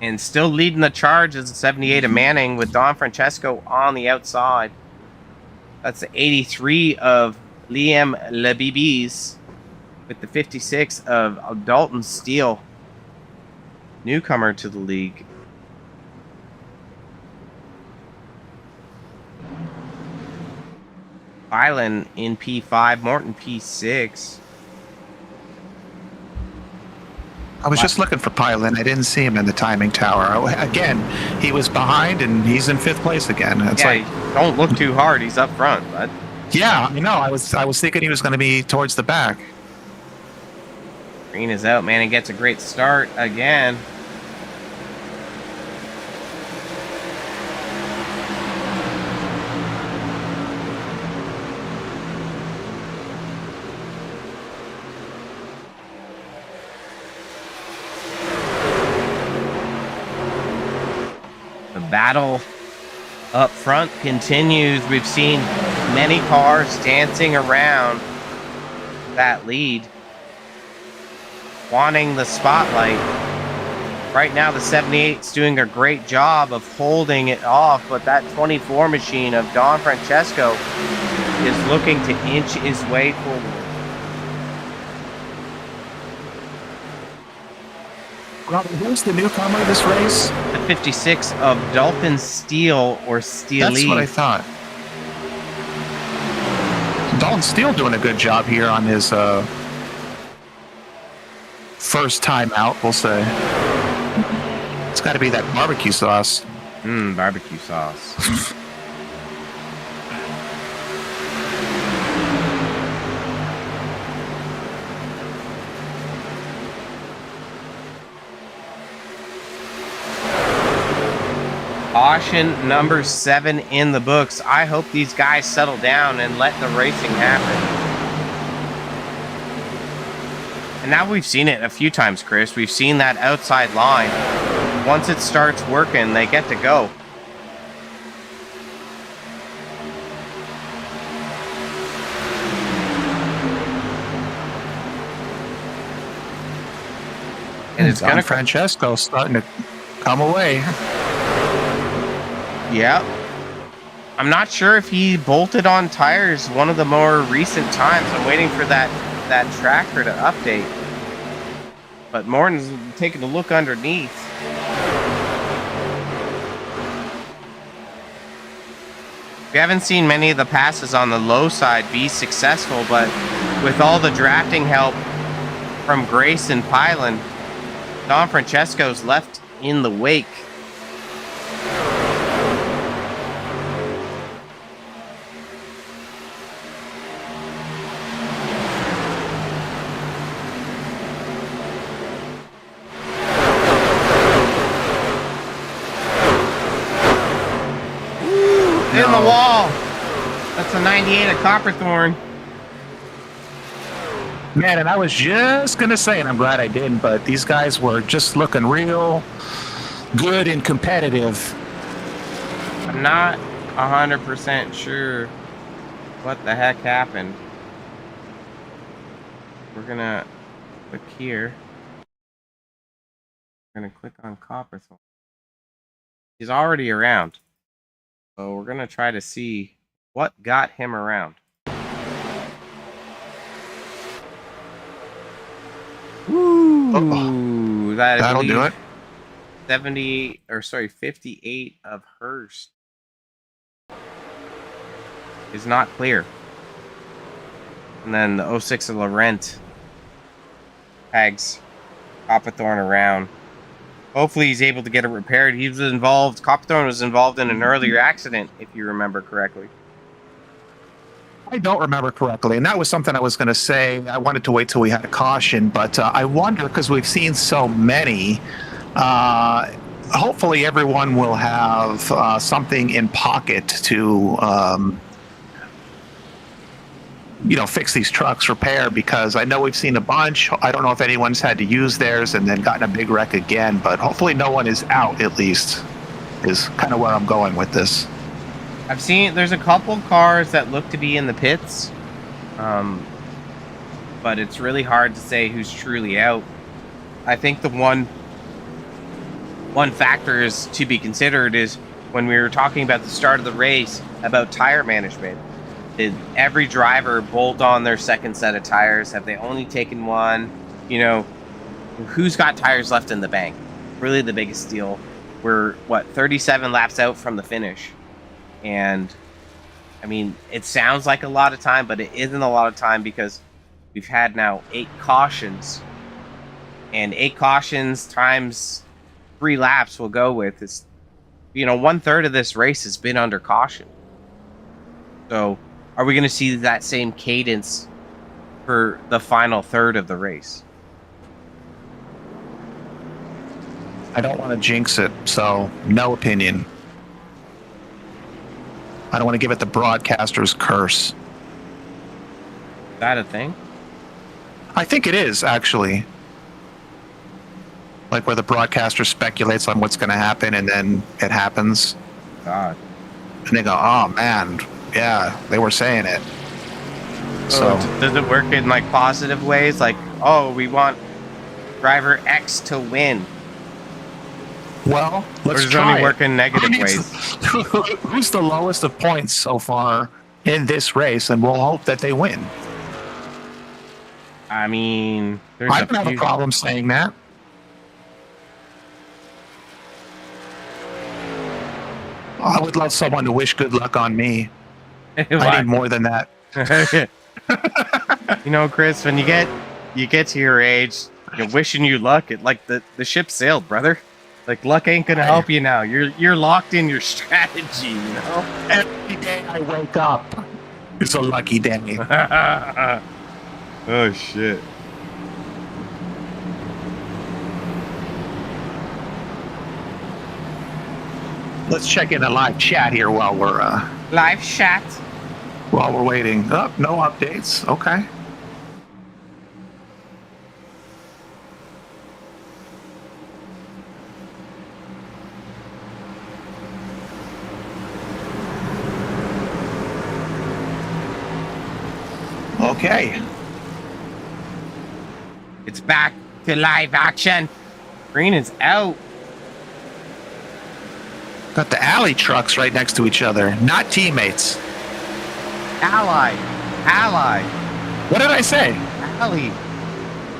And still leading the charge is the 78 of Manning with Don Francesco on the outside. That's the 83 of Liam Labibis with the 56 of Dalton Steele, newcomer to the league. Island in P5, Morton P6. I was just looking for Pylon. I didn't see him in the timing tower. Again, he was behind, and he's in 5th place again. It's like, don't look too hard. He's up front, bud. Yeah, you know, I was thinking he was going to be towards the back. Green is out. Manning gets a great start again. Battle up front continues. We've seen many cars dancing around that lead, wanting the spotlight. Right now, the 78's doing a great job of holding it off, but that 24 machine of Don Francesco is looking to inch his way forward. Robert, who's the newcomer this race? The 56 of Dalton Steele or Steele. That's what I thought. Dalton Steele doing a good job here on his first time out, we'll say. It's got to be that barbecue sauce. Barbecue sauce. Caution number 7 in the books. I hope these guys settle down and let the racing happen. And now we've seen it a few times, Chris. We've seen that outside line. Once it starts working, they get to go. And it's going to Francesco starting to come away. Yeah. I'm not sure if he bolted on tires one of the more recent times. I'm waiting for that tracker to update. But Morton's taking a look underneath. We haven't seen many of the passes on the low side be successful, but with all the drafting help from Grace and Pylon, Don Francesco's left in the wake. In the wall. That's a 98 of Copperthorne. Man, and I was just going to say, and I'm glad I didn't, but these guys were just looking real good and competitive. I'm not 100% sure what the heck happened. We're going to click here. We're going to click on Copperthorne. He's already around. So we're going to try to see what got him around. Ooh, that'll do it. 58 of Hurst is not clear. And then the 06 of Laurent tags Copperthorne around. hopefully he's able to get it repaired. He was involved. Copperthorne was involved in an earlier accident, if you remember correctly. I don't remember correctly, and that was something I was going to say. I wanted to wait till we had a caution, but I wonder, because we've seen so many, hopefully everyone will have something in pocket to fix these trucks, repair, because I know we've seen a bunch. I don't know if anyone's had to use theirs and then gotten a big wreck again, but hopefully no one is out, at least, is kind of where I'm going with this. I've seen there's a couple cars that look to be in the pits, but it's really hard to say who's truly out. I think the one factor is to be considered is when we were talking about the start of the race about tire management. Did every driver bolt on their second set of tires? Have they only taken one? Who's got tires left in the bank? Really the biggest deal. We're 37 laps out from the finish. And I mean, it sounds like a lot of time, but it isn't a lot of time because we've had now 8 cautions, and 8 cautions times 3 laps will go with is, 1/3 of this race has been under caution. So are we going to see that same cadence for the final third of the race? I don't want to jinx it, so no opinion. I don't want to give it the broadcaster's curse. Is that a thing? I think it is, actually. Like where the broadcaster speculates on what's going to happen and then it happens. God. And they go, oh man, yeah, they were saying it. So does it work in like positive ways? Like, oh, we want driver X to win. Well, let's or does try it only work in negative ways? Who's the lowest of points so far in this race? And we'll hope that they win. I mean, I don't have a problem saying that. I would love someone to wish good luck on me. I need more than that. Chris, when you get to your age, you're wishing you luck. Like the ship sailed, brother. Like luck ain't gonna help you now. You're locked in your strategy, Every day I wake up, it's a lucky day. Oh shit. Let's check in a live chat here while we're live chat. While we're waiting. Oh, no updates. Okay. Okay. It's back to live action. Green is out. Got the alley trucks right next to each other, not teammates. Ally. What did I say? Ally.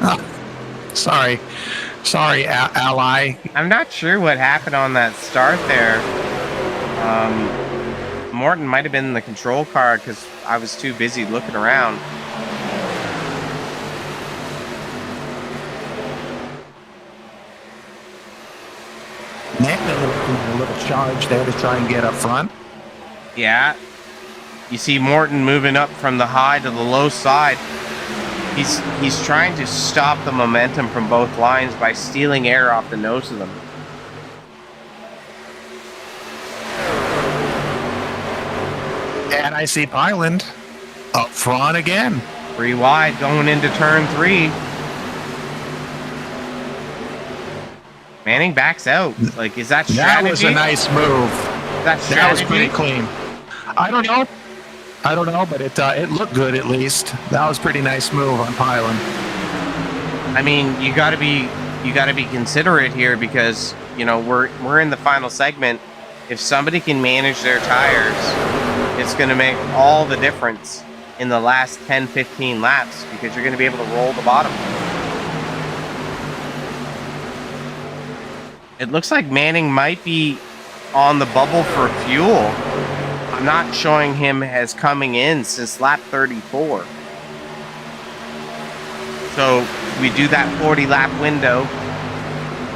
Oh, sorry, ally. I'm not sure what happened on that start there. Morton might have been in the control car because I was too busy looking around. Nick, a little charge there to try and get up front. Yeah. You see Morton moving up from the high to the low side. He's trying to stop the momentum from both lines by stealing air off the nose of them. And I see Pyland up front again. 3 wide going into turn 3. Manning backs out. Like, is that strategy? That was a nice move. That was pretty clean. I don't know, but it looked good at least. That was a pretty nice move on Pyland. I mean, you got to be considerate here because we're in the final segment. If somebody can manage their tires, it's going to make all the difference in the last 10-15 laps because you're going to be able to roll the bottom. It looks like Manning might be on the bubble for fuel. I'm not showing him as coming in since lap 34. So we do that 40 lap window.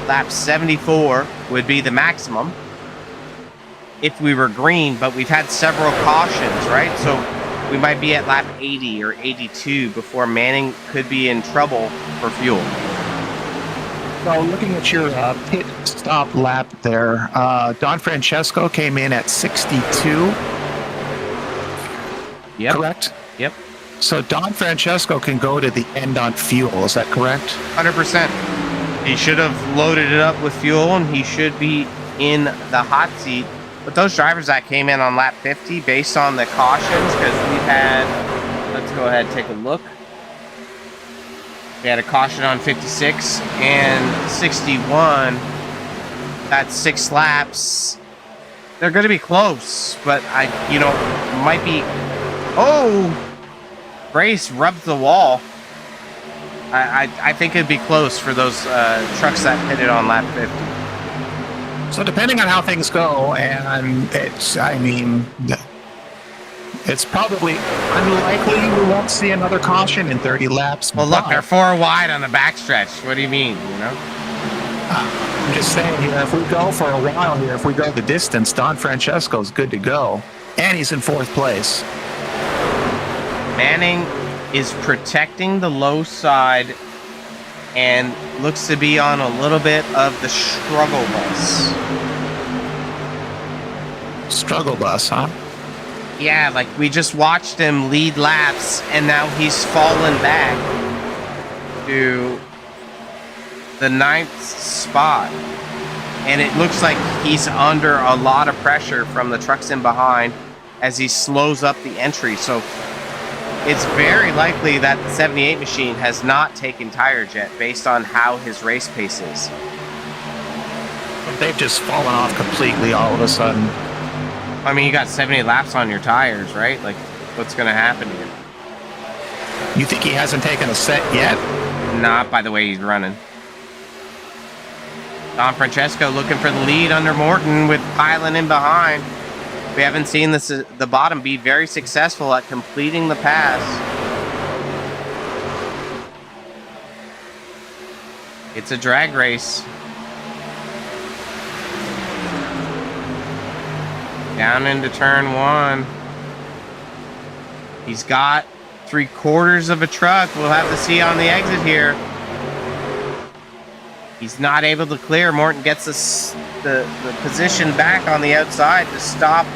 lap 74 would be the maximum if we were green, but we've had several cautions, right? So we might be at lap 80 or 82 before Manning could be in trouble for fuel. So looking at your pit stop lap there, Don Francesco came in at 62, Yep. correct? Yep. So Don Francesco can go to the end on fuel, is that correct? 100%. He should have loaded it up with fuel, and he should be in the hot seat. But those drivers that came in on lap 50, based on the cautions, because we've had, let's go ahead and take a look. We had a caution on 56 and 61. That's 6 laps. They're going to be close, but might be. Oh, Grace rubbed the wall. I think it'd be close for those trucks that pitted on lap 50. So depending on how things go, and it's probably unlikely we won't see another caution in 30 laps. Well, look, they're 4 wide on the backstretch. What do you mean, I'm just saying here, if we go for a while here, if we go the distance, Don Francesco's good to go. And he's in 4th place. Manning is protecting the low side and looks to be on a little bit of the struggle bus. Struggle bus, huh? Yeah, like we just watched him lead laps, and now he's fallen back to the 9th spot. And it looks like he's under a lot of pressure from the trucks in behind as he slows up the entry. So it's very likely that the 78 machine has not taken tires yet based on how his race pace is. They've just fallen off completely all of a sudden. I mean, you got 78 laps on your tires, right? Like, what's going to happen here? You think he hasn't taken a set yet? Not by the way he's running. Don Francesco looking for the lead under Morton with piling in behind. We haven't seen the bottom be very successful at completing the pass. It's a drag race. Down into turn 1. He's got 3/4 of a truck. We'll have to see on the exit here. He's not able to clear. Morton gets the position back on the outside to stop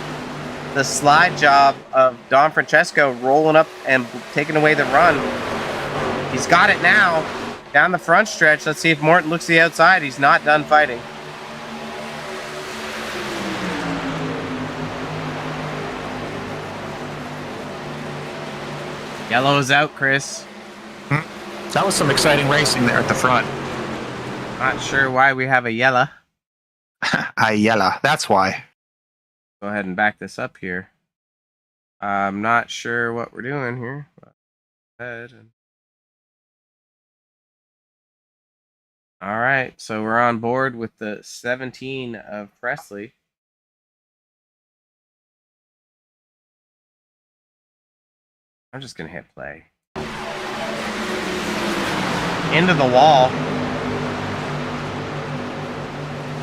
the slide job of Don Francesco rolling up and taking away the run. He's got it now. Down the front stretch. Let's see if Morton looks to the outside. He's not done fighting. Yellow is out, Chris. That was some exciting racing there at the front. Not sure why we have a yellow. Ayala, that's why. Go ahead and back this up here. I'm not sure what we're doing here. Go ahead and... All right, so we're on board with the 17 of Presley. I'm just going to hit play. Into the wall.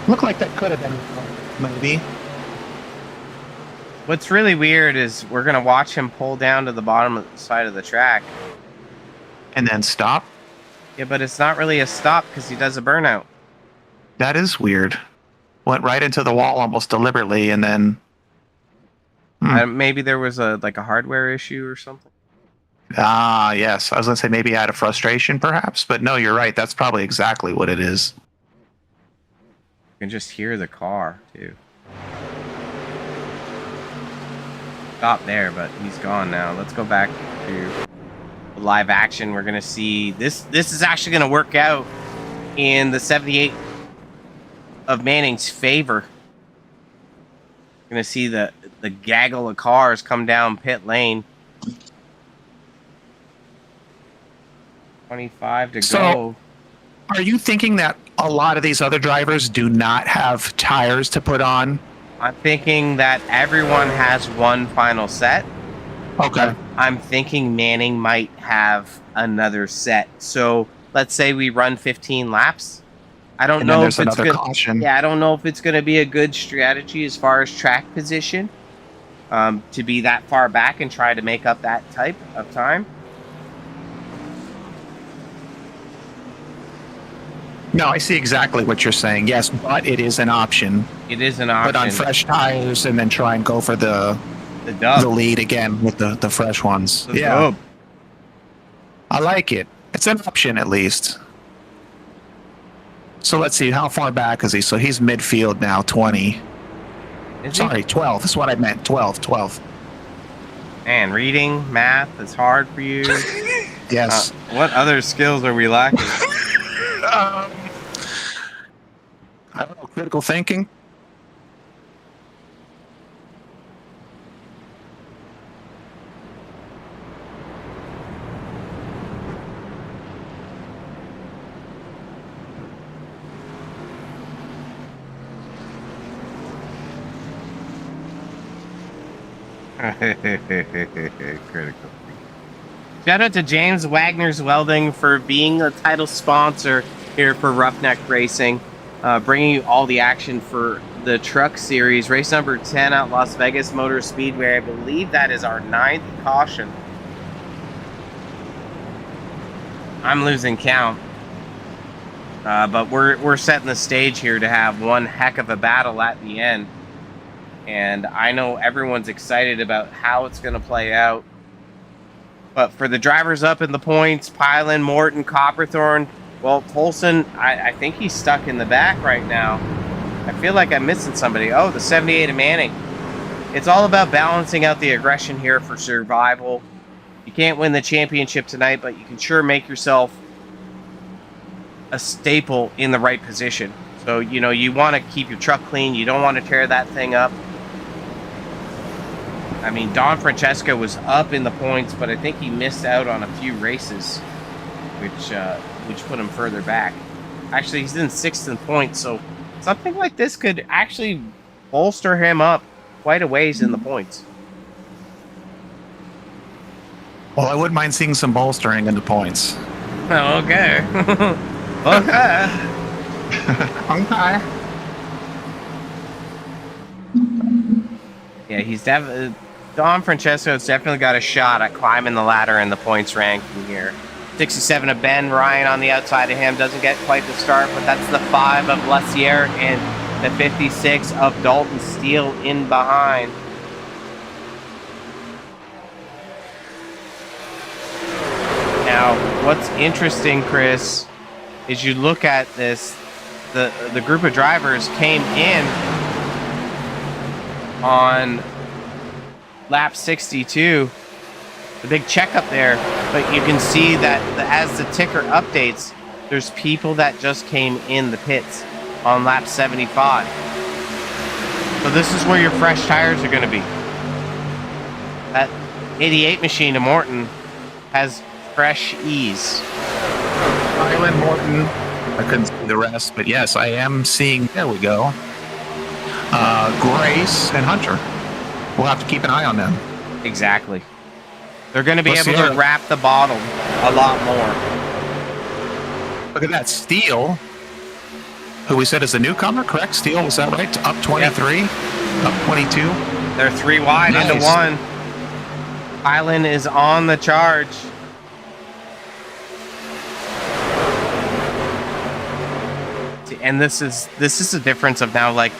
Looked like that could have been, maybe. What's really weird is we're going to watch him pull down to the bottom side of the track. And then stop? Yeah, but it's not really a stop because he does a burnout. That is weird. Went right into the wall almost deliberately, and then... Maybe there was a hardware issue or something. Ah, yes. I was going to say maybe out of frustration, perhaps. But no, you're right. That's probably exactly what it is. You can just hear the car, too. Stop there, but he's gone now. Let's go back to live action. We're going to see... This is actually going to work out in the 78 of Manning's favor. We're going to see the gaggle of cars come down pit lane. 25 to go. Are you thinking that a lot of these other drivers do not have tires to put on? I'm thinking that everyone has one final set. Okay. I'm thinking Manning might have another set. So let's say we run 15 laps. I don't And then know there's if it's another good. caution. Yeah, I don't know if it's going to be a good strategy as far as track position, to be that far back and try to make up that type of time. No, I see exactly what you're saying. Yes, but it is an option. It is an Put on option. fresh tires and then try and go for the dub. lead again with the fresh ones. The Yeah, dub. I like it. It's an option at least. So let's see, how far back is he? So he's midfield now, 20. Is he? Sorry, 12. That's what I meant. 12. Man, reading, math is hard for you. Yes. What other skills are we lacking? I don't know, critical thinking. Critical. Shout out to James Wagner's Welding for being a title sponsor here for Roughneck Racing, bringing you all the action for the truck series. Race number 10 at Las Vegas Motor Speedway. I believe that is our 9th caution. I'm losing count. But we're setting the stage here to have one heck of a battle at the end. And I know everyone's excited about how it's going to play out. But for the drivers up in the points, Pylon, Morton, Copperthorne, well, Tolson, I think he's stuck in the back right now. I feel like I'm missing somebody. Oh, the 78 of Manning. It's all about balancing out the aggression here for survival. You can't win the championship tonight, but you can sure make yourself a staple in the right position. So, you know, you want to keep your truck clean. You don't want to tear that thing up. I mean, Don Francesco was up in the points, but I think he missed out on a few races, which put him further back. Actually, he's in 6th in points, so something like this could actually bolster him up quite a ways in the points. Well, I wouldn't mind seeing some bolstering in the points. Okay. Okay. Okay. Yeah, he's definitely... Don Francesco's definitely got a shot at climbing the ladder in the points ranking here. 67 of Ben Ryan on the outside of him. Doesn't get quite the start, but that's the 5 of Lessier and the 56 of Dalton Steele in behind. Now, what's interesting, Chris, is you look at this, the group of drivers came in on lap 62, the big checkup there, but you can see that as the ticker updates, there's people that just came in the pits on lap 75. So this is where your fresh tires are going to be. That 88 machine of Morton has fresh ease. Island Morton. I couldn't see the rest, but yes, I am seeing. There we go. Grace and Hunter. We'll have to keep an eye on them. Exactly. They're going to be Let's able see to it. wrap the bottom a lot more. Look at that. Steele, who we said is a newcomer, correct? Steele, was that right? Up 23? Yep. Up 22? They're 3 wide Nice. into 1. Highland is on the charge. And this is the difference of now, like,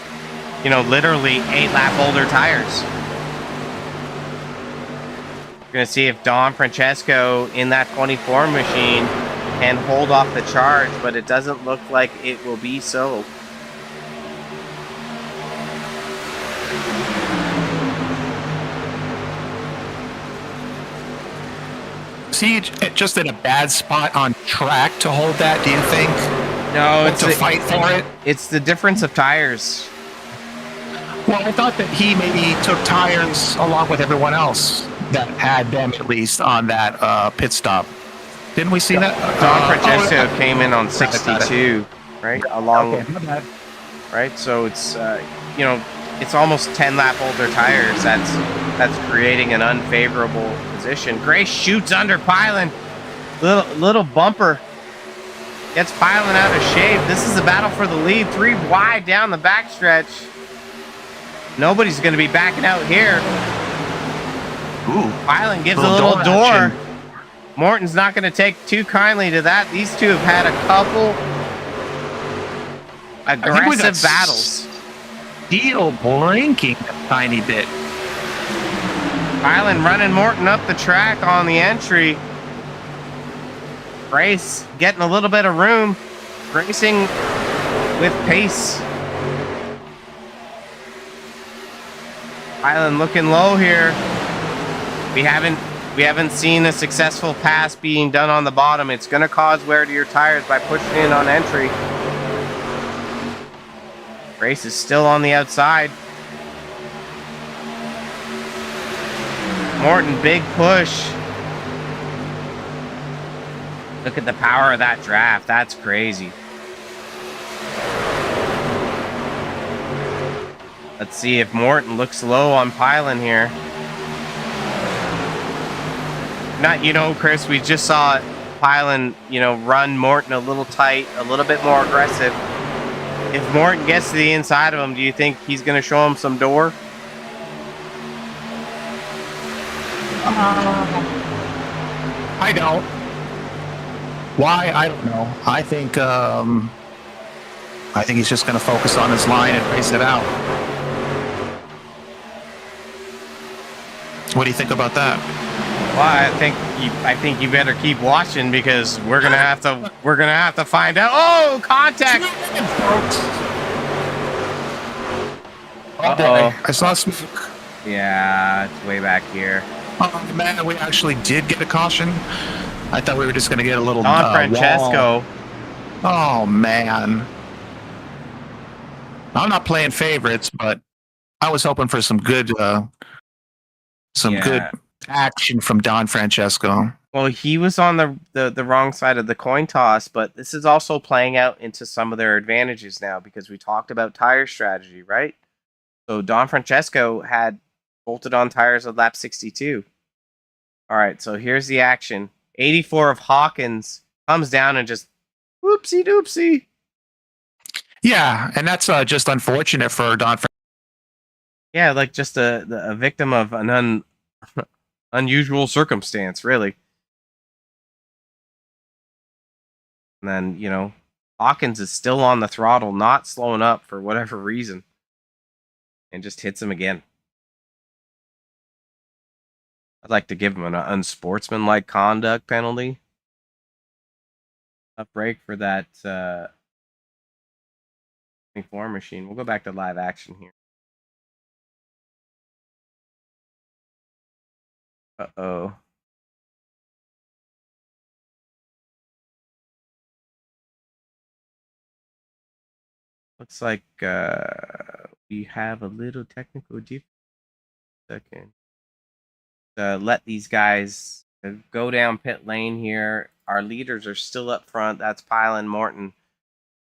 you know, literally 8 lap older tires. We're going to see if Don Francesco in that 24 machine can hold off the charge, but it doesn't look like it will be so. Is he just in a bad spot on track to hold that, do you think? No, To fight for it? It's the difference of tires. Well, I thought that he maybe took tires along with everyone else that had them at least on that pit stop. Didn't we see that? Don Francesco came in on 62, right? Along, Okay, my bad. right? So it's you know, it's almost 10 lap older tires. That's creating an unfavorable position. Grace shoots under Pylon. Little bumper. Gets Pilot out of shape. This is a battle for the lead. 3 wide down the backstretch. Nobody's going to be backing out here. Ooh. Pilot gives a little door. Action. Morton's not going to take too kindly to that. These two have had a couple aggressive battles. Steel blinking a tiny bit. Pilot running Morton up the track on the entry. Grace getting a little bit of room. Racing with pace. Pilot looking low here. We haven't seen a successful pass being done on the bottom. It's going to cause wear to your tires by pushing in on entry. Grace is still on the outside. Morton, big push. Look at the power of that draft. That's crazy. Let's see if Morton looks low on Pilot here. Chris, we just saw Pilot, run Morton a little tight, a little bit more aggressive. If Morton gets to the inside of him, do you think he's going to show him some door? I don't. Why? I don't know. I think he's just going to focus on his line and race it out. What do you think about that? Well, I think you better keep watching because we're gonna have to find out. Oh, contact! Uh-oh. I saw smoke. Yeah, it's way back here. Oh man, we actually did get a caution. I thought we were just gonna get a little Don Francesco. wall. Oh man. I'm not playing favorites, but I was hoping for some good good action from Don Francesco. Well, he was on the wrong side of the coin toss, but this is also playing out into some of their advantages now because we talked about tire strategy, right? So Don Francesco had bolted on tires at lap 62. All right, so here's the action. 84 of Hawkins comes down and just whoopsie doopsie. Yeah, and that's just unfortunate for Don. Yeah, like just a victim of an unusual circumstance, really. And then, Hawkins is still on the throttle, not slowing up for whatever reason. And just hits him again. I'd like to give him an unsportsmanlike conduct penalty. A break for that 24 machine. We'll go back to live action here. Uh-oh. Looks like we have a little technical difficulty. Second. Let these guys go down pit lane here. Our leaders are still up front. That's Pyle and Morton.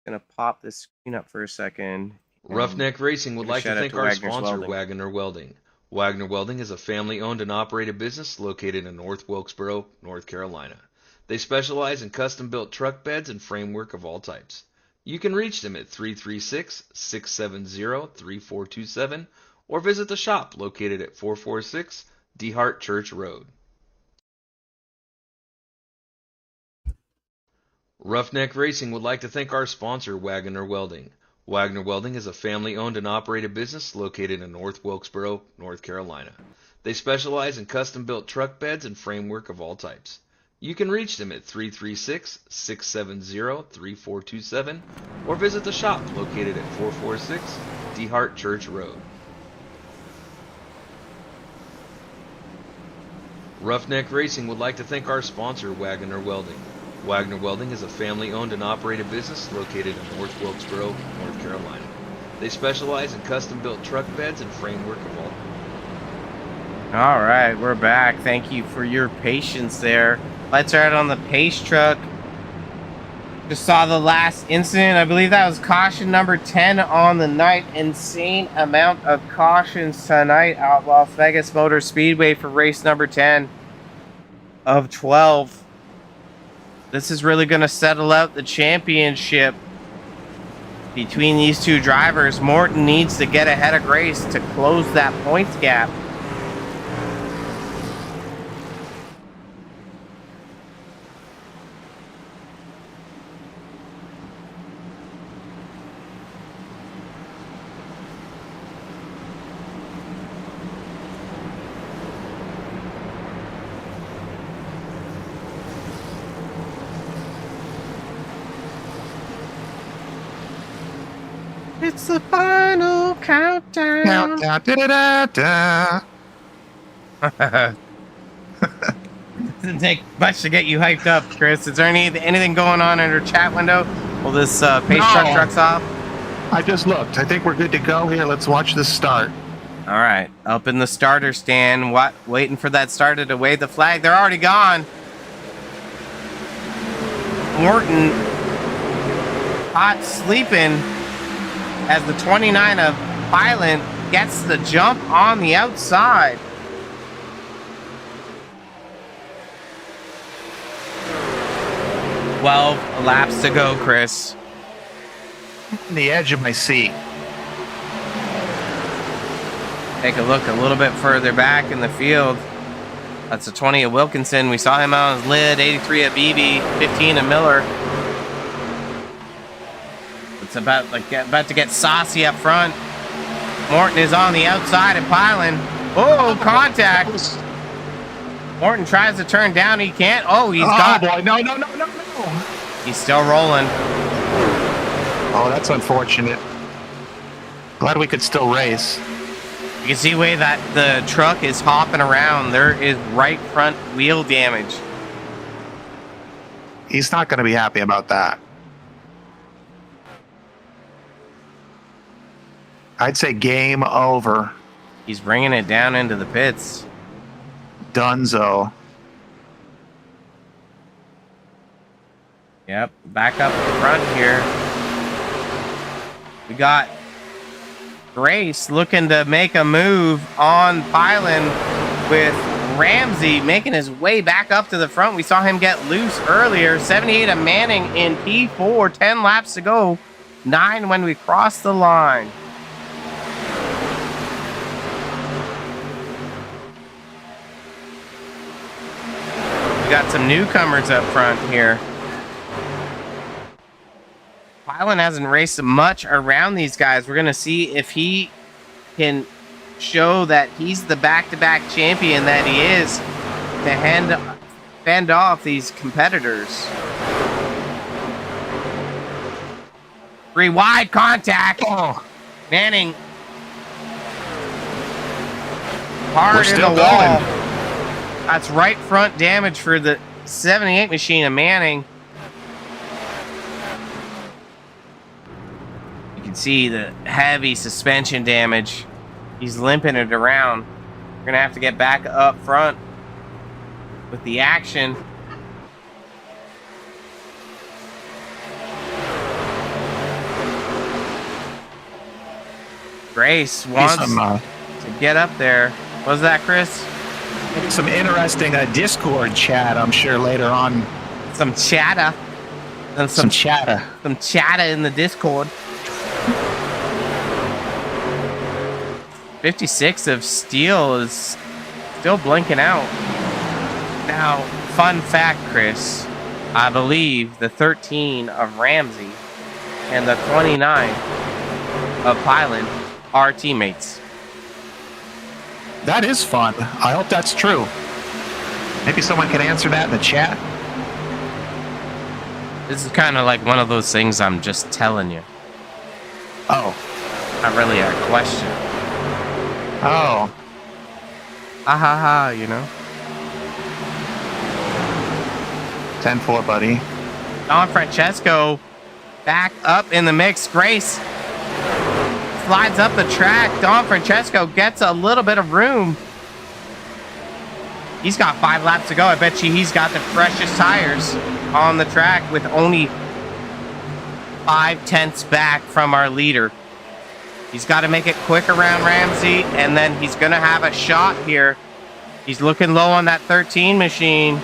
Gonna pop this screen up for a second. Roughneck Racing would like to thank our sponsor, Welding. Wagoner Welding. Wagoner Welding is a family-owned and operated business located in North Wilkesboro, North Carolina. They specialize in custom-built truck beds and framework of all types. You can reach them at 336-670-3427 or visit the shop located at 446 DeHart Church Road. Roughneck Racing would like to thank our sponsor, Wagoner Welding. Wagoner Welding is a family-owned and operated business located in North Wilkesboro, North Carolina. They specialize in custom-built truck beds and framework of all types. You can reach them at 336-670-3427 or visit the shop located at 446 DeHart Church Road. Roughneck Racing would like to thank our sponsor, Wagoner Welding. Wagoner Welding is a family-owned and operated business located in North Wilkesboro, North Carolina. They specialize in custom-built truck beds and framework of all. All right, we're back. Thank you for your patience there. Lights are out on the pace truck. Just saw the last incident. I believe that was caution number 10 on the night. Insane amount of cautions tonight at Las Vegas Motor Speedway for race number 10 of 12. This is really going to settle out the championship between these two drivers. Morton needs to get ahead of Grace to close that points gap. It's the final countdown. Countdown. Da-da-da-da. Doesn't take much to get you hyped up, Chris. Is there anything going on in your chat window? Well, this pace truck's off. I just looked. I think we're good to go here. Let's watch this start. All right, up in the starter stand, waiting for that starter to wave the flag. They're already gone. Morton caught sleeping as the 29 of Pilot gets the jump on the outside. Well, laps to go, Chris. On the edge of my seat. Take a look a little bit further back in the field. That's a 20 of Wilkinson. We saw him on his lid. 83 of Beebe. 15 of Miller. It's about to get saucy up front. Morton is on the outside and Pilot. Oh, contact. Morton tries to turn down. He can't. Oh, he's got. Oh, boy. No. He's still rolling. Oh, that's unfortunate. Glad we could still race. You can see the way that the truck is hopping around. There is right front wheel damage. He's not going to be happy about that. I'd say game over. He's bringing it down into the pits. Dunzo. Yep, back up the front here. We got Grace looking to make a move on Pilot with Ramsey making his way back up to the front. We saw him get loose earlier. 78 of Manning in P4, 10 laps to go. 9 when we cross the line. We got some newcomers up front here. Pilot hasn't raced much around these guys. We're going to see if he can show that he's the back-to-back champion that he is to fend off these competitors. 3 wide contact. Oh, Manning hard we're in still the wall. going. That's right front damage for the 78 machine of Manning. You can see the heavy suspension damage. He's limping it around. We're gonna have to get back up front with the action. Grace wants to get up there. What was that, Chris? Some interesting Discord chat, I'm sure, later on. Some chatter. And Some chatter. Some chatter in the Discord. 56 of Steel is still blinking out. Now, fun fact, Chris. I believe the 13 of Ramsey and the 29 of Pilot are teammates. That is fun. I hope that's true. Maybe someone can answer that in the chat. This is kind of like one of those things I'm just telling you. Oh. Not really a question. Oh. Ha ha ha, you know? 10-4, buddy. Don Francesco back up in the mix. Grace slides up the track. Don Francesco gets a little bit of room. He's got 5 laps to go. I bet you he's got the freshest tires on the track with only 5/10 back from our leader. He's got to make it quick around Ramsey, and then he's going to have a shot here. He's looking low on that 13 machine.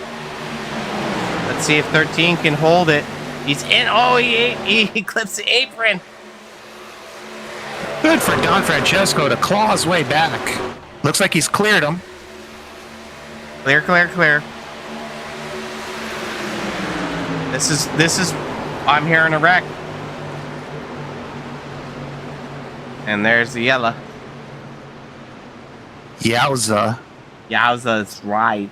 The Let's see if 13 can hold it. He's in. Oh, he clips the apron. Good for Don Francesco to claw his way back. Looks like he's cleared him. Clear, clear, clear. This is. I'm hearing a wreck. And there's the yellow. Yowza. Yowza's right.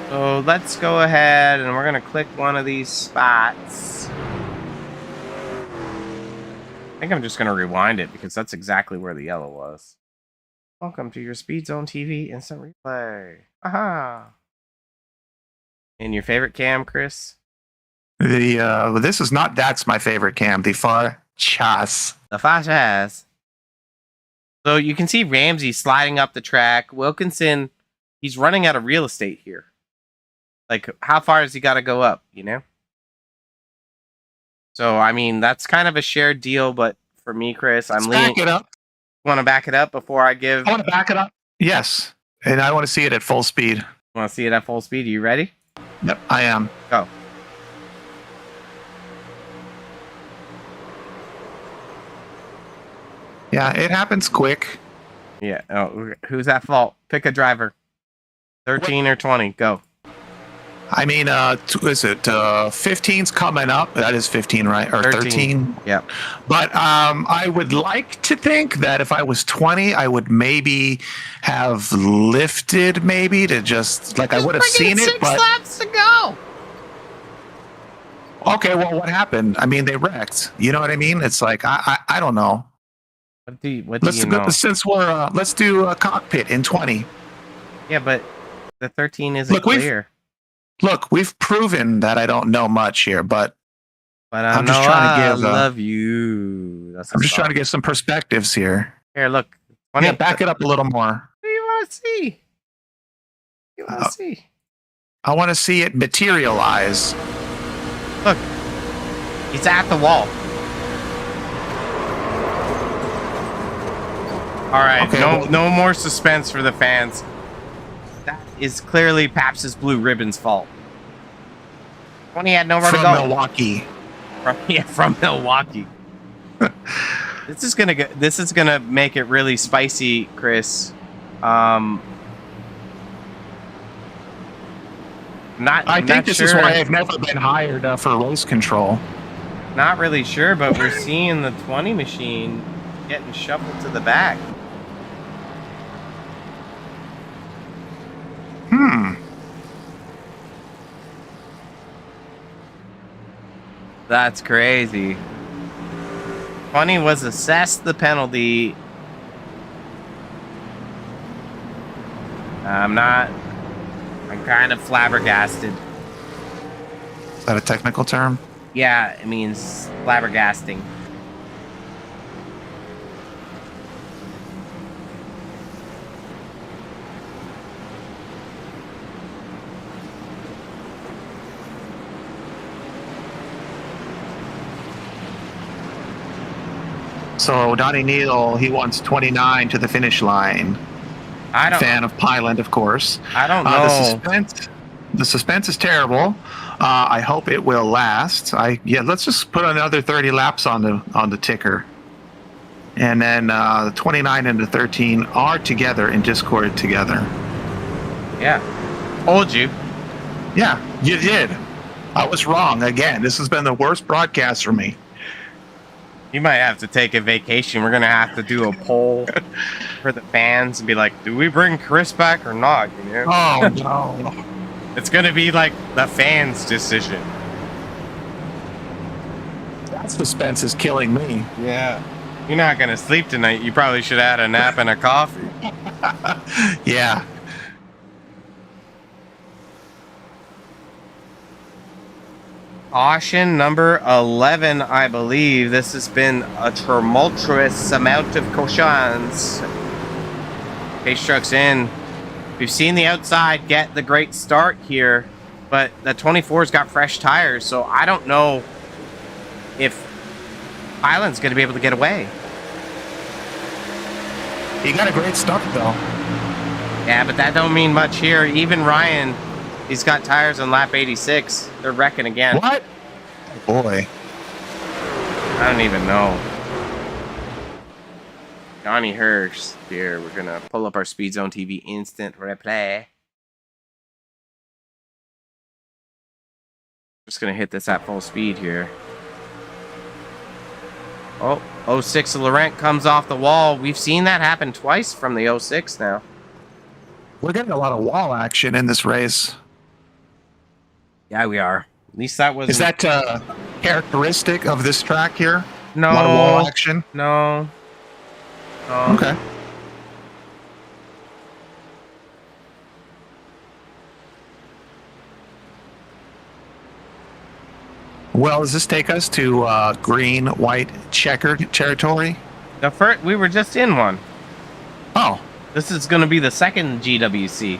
So let's go ahead and we're gonna click one of these spots. I think I'm just gonna rewind it because that's exactly where the yellow was. Welcome to your Speed Zone TV instant replay. Aha! And your favorite cam, Chris? This is not. That's my favorite cam. The far chas. The Fashas. So you can see Ramsey sliding up the track. Wilkinson, he's running out of real estate here. Like, how far has he got to go up, you know? So, I mean, that's kind of a shared deal, but for me, Chris, I'm leaning. Back it up. Want to back it up before I give? I want to back it up. Yes. And I want to see it at full speed. Want to see it at full speed? Are you ready? Yep, I am. Go. Yeah, it happens quick. Yeah. Oh, who's at fault? Pick a driver. 13 or 20. Go. I mean, is it 15's coming up? That is 15, right? Or 13? Yep. But I would like to think that if I was 20, I would maybe have lifted, maybe to just like I would have seen it. 6 But laps to go. okay, well, what happened? I mean, they wrecked. You know what I mean? It's like I don't know. What do you know? Since we're let's do a cockpit in 20. Yeah, but the 13 isn't clear. Look, we've proven that I don't know much here, but I'm just trying to give. I love you. I'm just trying to get some perspectives here. Here, look. Yeah, back it up a little more. What do you want to see? You want to see? I want to see it materialize. Look, he's at the wall. All right, okay, no more suspense for the fans. That is clearly Pabst's Blue Ribbon's fault. 20 had nowhere to go. From Milwaukee. From Milwaukee. This is gonna make it really spicy, Chris. I think this is why I've never been hired for race control. Not really sure, but we're seeing the 20 machine getting shuffled to the back. That's crazy. 20 was assessed the penalty. I'm kind of flabbergasted. Is that a technical term? Yeah, it means flabbergasting. So Donnie Neal, he wants 29 to the finish line. I don't. Fan of Pyland, of course. I don't know. The suspense is terrible. I hope it will last. Let's just put another 30 laps on the ticker, and then the 29 and the 13 are together in Discord together. Yeah, told you. Yeah, you did. I was wrong again. This has been the worst broadcast for me. You might have to take a vacation. We're gonna have to do a poll for the fans and be like, "Do we bring Chris back or not?" You know? Oh no! It's gonna be like the fans' decision. That suspense is killing me. Yeah, you're not gonna sleep tonight. You probably should add a nap and a coffee. Yeah. Caution number 11, I believe. This has been a tumultuous amount of cautions. Pace truck's in. We've seen the outside get the great start here, but the 24's got fresh tires, so I don't know if Highland's going to be able to get away. He got a great start, though. Yeah, but that don't mean much here. Even Ryan He's got tires on lap 86. They're wrecking again. What? Oh, boy. I don't even know. Johnny Hurst here. We're gonna pull up our Speed Zone TV instant replay. Just gonna hit this at full speed here. Oh, 06 Laurent comes off the wall. We've seen that happen twice from the 06 now. We're getting a lot of wall action in this race. Yeah, we are. At least that was. Is that characteristic of this track here? No. A lot of wall action? No. Okay. Well, does this take us to green, white, checkered territory? The first, we were just in one. Oh, This is going to be the second GWC.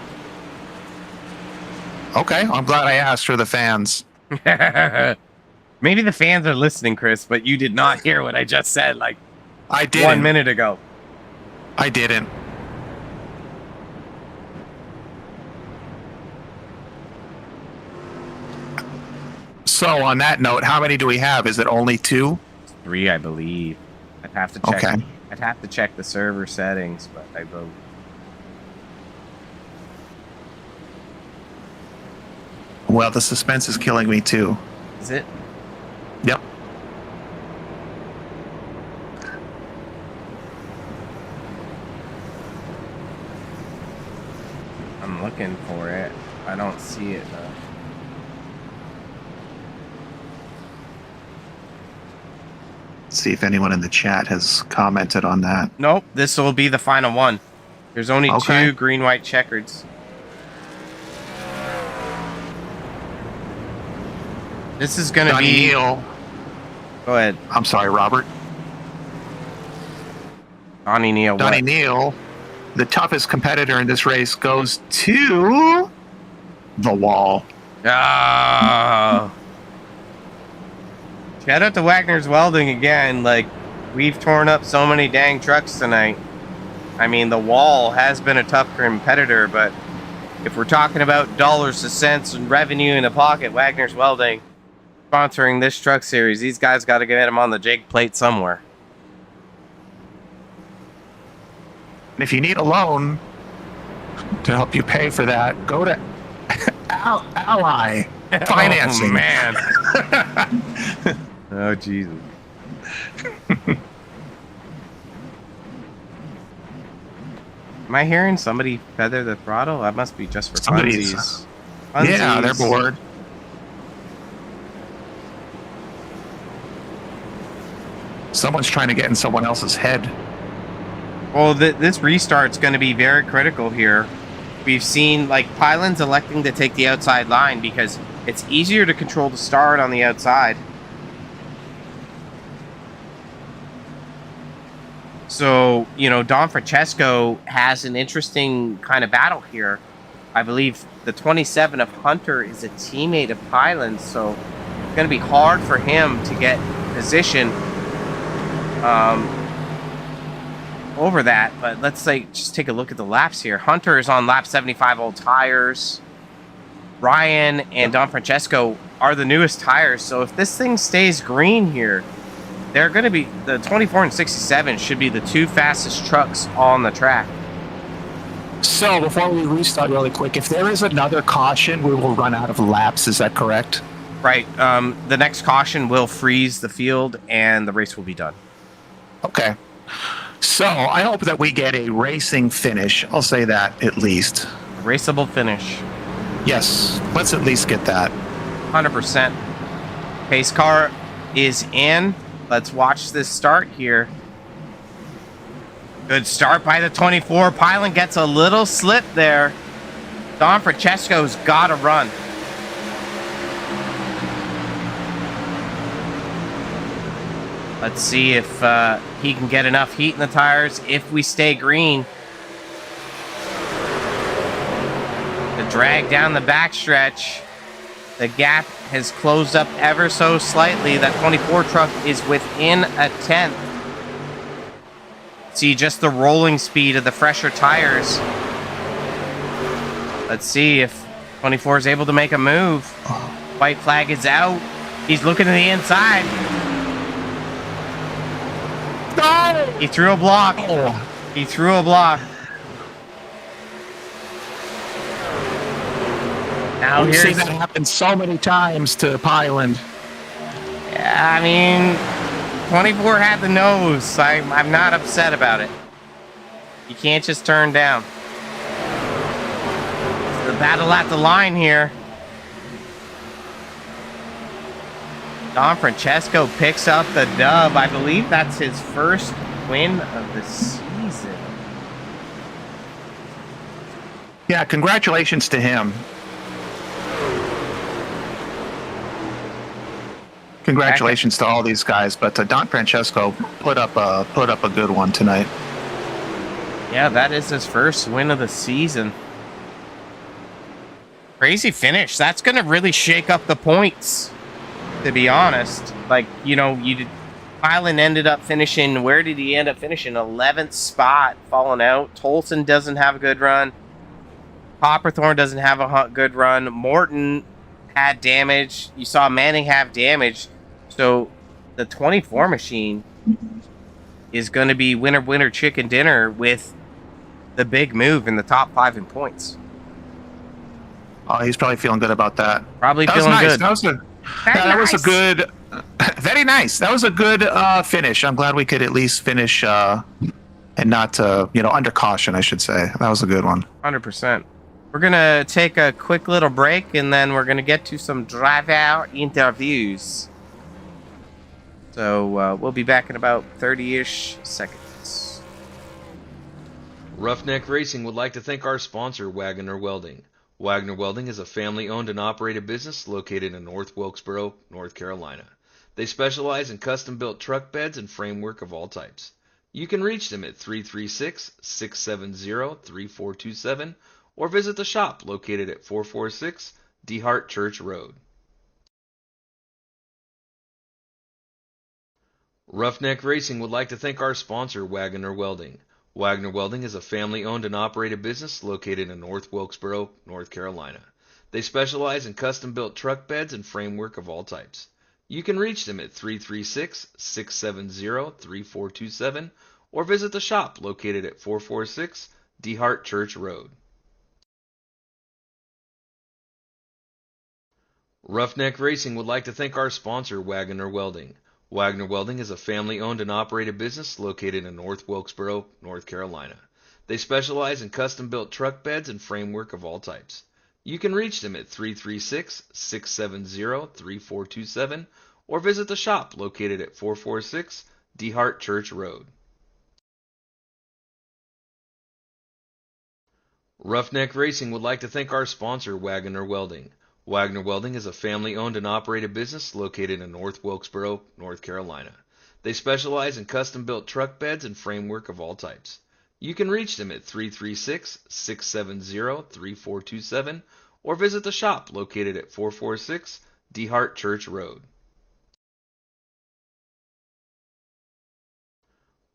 okay. I'm glad I asked for the fans. Maybe the fans are listening, Chris, but you did not hear what I just said like I didn't. 1 minute ago. I didn't. So, on that note, how many do we have? Is it only 2? 3, I believe. I'd have to check. Okay. I'd have to check the server settings, but I will. Well, the suspense is killing me too. Is it? Yep. I'm looking for it. I don't see it though. See if anyone in the chat has commented on that. Nope. This will be the final one. There's only Okay. 2 green, white checkers. This is gonna Donnie be. Neal. Go ahead, I'm sorry, Robert. Donnie Neal. Donnie What? Neal, the toughest competitor in this race, goes to the wall. Oh. Shout out to Wagner's Welding again. Like, we've torn up so many dang trucks tonight. I mean, the wall has been a tough competitor, but if we're talking about dollars to cents and revenue in the pocket, Wagner's Welding sponsoring this truck series. These guys got to get them on the jig plate somewhere. And if you need a loan to help you pay for that, go to Ally Financing. Oh, man. Oh, Jesus. Am I hearing somebody feather the throttle? That must be just for Somebody's- funsies. Yeah, they're Funsies. bored. Someone's trying to get in someone else's head. Well, this restart's going to be very critical here. We've seen, like, pylons electing to take the outside line because it's easier to control the start on the outside. So, you know, Don Francesco has an interesting kind of battle here. I believe the 27 of Hunter is a teammate of Pylons, so it's going to be hard for him to get position over that. But let's just take a look at the laps here. Hunter is on lap 75 old tires. Ryan and Don Francesco are the newest tires, so if this thing stays green here, they're going to be, the 24 and 67 should be the 2 fastest trucks on the track. So, before we restart really quick, if there is another caution, we will run out of laps. Is that correct? Right. The next caution will freeze the field and the race will be done. Okay. So, I hope that we get a racing finish. I'll say that at least. A raceable finish. Yes, let's at least get that. 100%. Pace car is in. Let's watch this start here. Good start by the 24. Pylon gets a little slip there. Don Francesco's got to run. Let's see if he can get enough heat in the tires if we stay green. The drag down the backstretch. The gap has closed up ever so slightly. That 24 truck is within a tenth. See just the rolling speed of the fresher tires. Let's see if 24 is able to make a move. White flag is out. He's looking to the inside. No! He threw a block. He threw a block. Now We've seen here's... that happen so many times to Pyland. Yeah, I mean, 24 had the nose. I'm not upset about it. You can't just turn down. It's the battle at the line here. Don Francesco picks up the dub. I believe that's his first win of the season. Yeah, congratulations to him. Congratulations to all these guys, but Don Francesco put up a good one tonight. Yeah, that is his first win of the season. Crazy finish. That's going to really shake up the points, to be honest. Like, you know, Pyland ended up finishing, where did he end up finishing? 11th spot, falling out. Tolson doesn't have a good run. Copperthorne doesn't have a good run. Morton had damage. You saw Manning have damage. So the 24 machine is going to be winner chicken dinner with the big move in the top 5 in points. Oh, he's probably feeling good about that. Probably That was feeling nice. good. That was a good, very nice. That was a good finish. I'm glad we could at least finish and not, under caution, I should say. That was a good one. 100%. We're going to take a quick little break, and then we're going to get to some drive-out interviews. So we'll be back in about 30-ish seconds. Roughneck Racing would like to thank our sponsor, Wagoner Welding. Wagoner Welding is a family-owned and operated business located in North Wilkesboro, North Carolina. They specialize in custom-built truck beds and framework of all types. You can reach them at 336-670-3427 or visit the shop located at 446 DeHart Church Road. Roughneck Racing would like to thank our sponsor, Wagoner Welding. Wagoner Welding is a family-owned and operated business located in North Wilkesboro, North Carolina. They specialize in custom-built truck beds and framework of all types. You can reach them at 336-670-3427 or visit the shop located at 446 DeHart Church Road. Roughneck Racing would like to thank our sponsor, Wagoner Welding. Wagoner Welding is a family-owned and operated business located in North Wilkesboro, North Carolina. They specialize in custom-built truck beds and framework of all types. You can reach them at 336-670-3427 or visit the shop located at 446 DeHart Church Road. Roughneck Racing would like to thank our sponsor, Wagoner Welding. Wagoner Welding is a family-owned and operated business located in North Wilkesboro, North Carolina. They specialize in custom-built truck beds and framework of all types. You can reach them at 336-670-3427 or visit the shop located at 446 DeHart Church Road.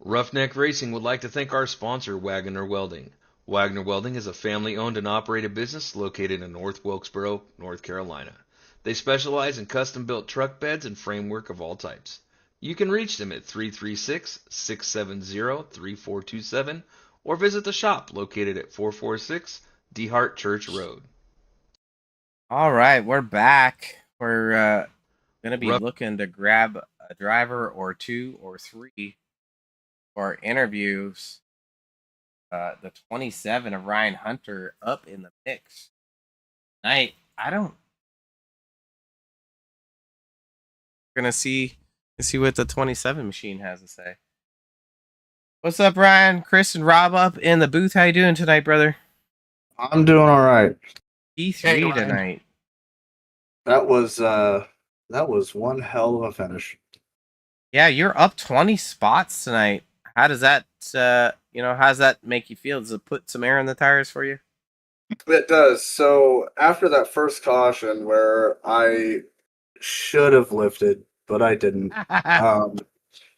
Roughneck Racing would like to thank our sponsor, Wagoner Welding. Wagoner Welding is a family-owned and operated business located in North Wilkesboro, North Carolina. They specialize in custom-built truck beds and framework of all types. You can reach them at 336-670-3427 or visit the shop located at 446 DeHart Church Road. All right, we're back. We're going to be looking to grab a driver or 2 or 3 for interviews. The 27 of Ryan Hunter up in the mix. I don't. Gonna see what the 27 machine has to say. What's up, Ryan? Chris and Rob up in the booth. How you doing tonight, brother? I'm doing all right. E3 Hey, Ryan. tonight. That was one hell of a finish. Yeah, you're up 20 spots tonight. How does that how does that make you feel? Does it put some air in the tires for you? It does. So after that first caution where I should have lifted, but I didn't.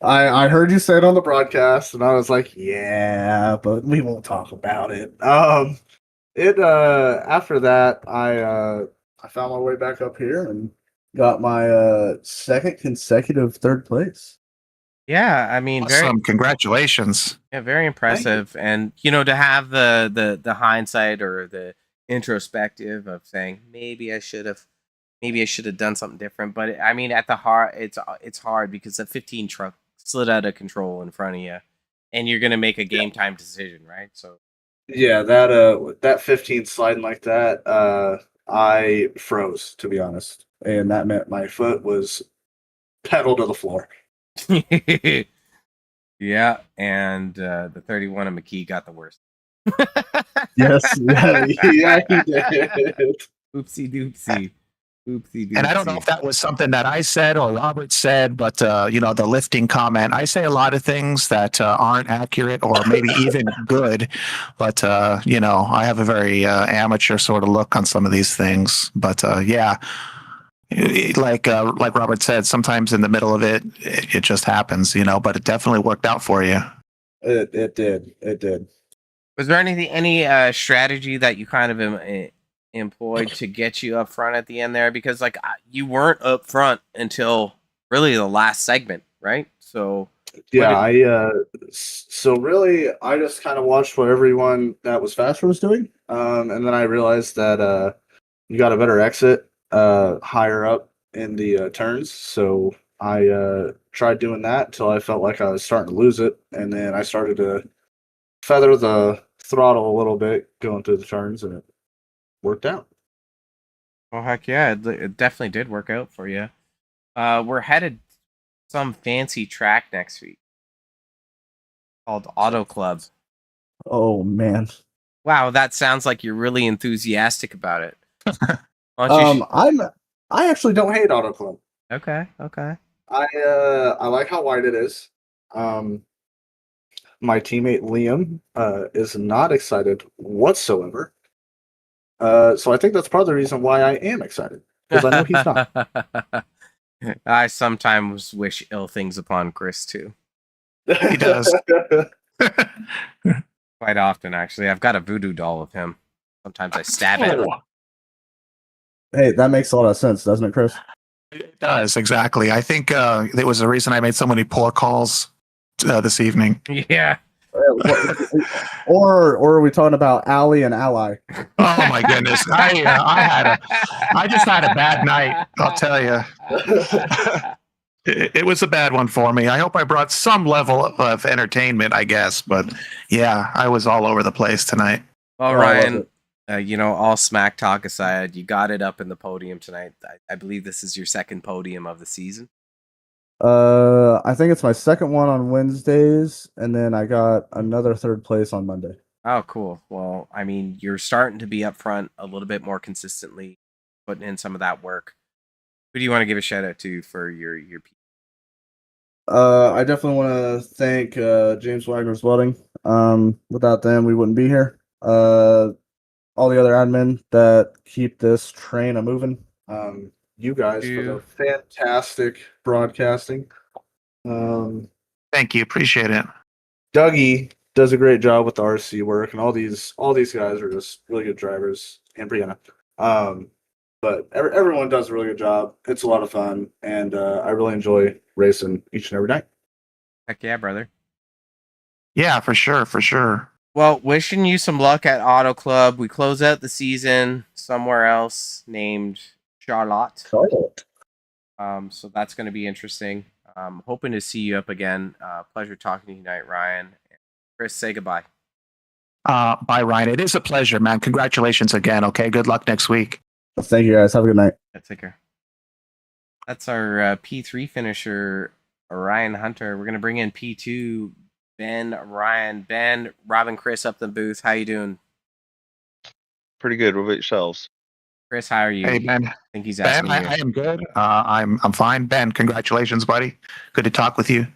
I heard you say it on the broadcast, and I was like, yeah, but we won't talk about it. it after that I found my way back up here and got my second consecutive third place. Yeah, I mean, Awesome. Congratulations. very impressive. And to have the hindsight or the introspective of saying maybe I should have done something different. But I mean, at the heart, it's hard because the 15 truck slid out of control in front of you, and you're gonna make a game time decision, right? So Yeah, that 15 sliding like that, I froze, to be honest. And that meant my foot was pedal to the floor. yeah, and the 31 of McKee got the worst. Yes, yeah, he did. Oopsie doopsie. Oopsie doopsie. And I don't know if that was something that I said or Robert said, but the lifting comment. I say a lot of things that aren't accurate or maybe even good, but I have a very amateur sort of look on some of these things. But yeah, like Robert said, sometimes in the middle of it just happens, But it definitely worked out for you. It did. Was there any strategy that you kind of employed to get you up front at the end there? Because you weren't up front until really the last segment, right? So yeah, so really I just kind of watched what everyone that was faster was doing, and then I realized that you got a better exit higher up in the turns, so I tried doing that until I felt like I was starting to lose it, and then I started to feather the throttle a little bit going through the turns, and it worked out. well, heck yeah, it definitely did work out for you. We're headed some fancy track next week called Auto Club. Oh man. Wow, that sounds like you're really enthusiastic about it. I actually don't hate Auto Club. Okay. I like how wide it is. My teammate Liam is not excited whatsoever. So I think that's part of the reason why I am excited, because I know he's not. I sometimes wish ill things upon Chris too. He does. Quite often, actually. I've got a voodoo doll of him. Sometimes I stab it. Hey, that makes a lot of sense, doesn't it, Chris? It does, exactly. I think there was a reason I made so many poor calls this evening. Yeah. Or are we talking about Ally and Ally? Oh my goodness, I just had a bad night. I'll tell you, it was a bad one for me. I hope I brought some level of entertainment, I guess, but yeah, I was all over the place tonight. Well, Ryan, all smack talk aside, you got it up in the podium tonight. I believe this is your second podium of the season. I think it's my second one on Wednesdays, and then I got another third place on Monday. Oh, cool. Well, I mean, you're starting to be up front a little bit more consistently, putting in some of that work. Who do you want to give a shout out to for your I definitely want to thank James Wagner's Welding. Without them, we wouldn't be here. All the other admin that keep this train a moving. You guys for the fantastic broadcasting. Thank you, appreciate it. Dougie does a great job with the RC work, and all these guys are just really good drivers. And Brianna, but everyone does a really good job. It's a lot of fun, and I really enjoy racing each and every night. Heck yeah, brother. Yeah, for sure. Well, wishing you some luck at Auto Club. We close out the season somewhere else named Charlotte. So that's going to be interesting. Hoping to see you up again. Pleasure talking to you tonight, Ryan. Chris, say goodbye. Bye, Ryan. It is a pleasure, man. Congratulations again. Okay, good luck next week. Thank you, guys. Have a good night. Yeah, take care. That's our P3 finisher, Ryan Hunter. We're going to bring in P2, Ben, Ryan. Ben, Robin, Chris up the booth. How you doing? Pretty good. What about yourselves? Chris, how are you? Hey, Ben. I think he's asking Ben, you. I am good. I'm fine. Ben, congratulations, buddy. Good to talk with you.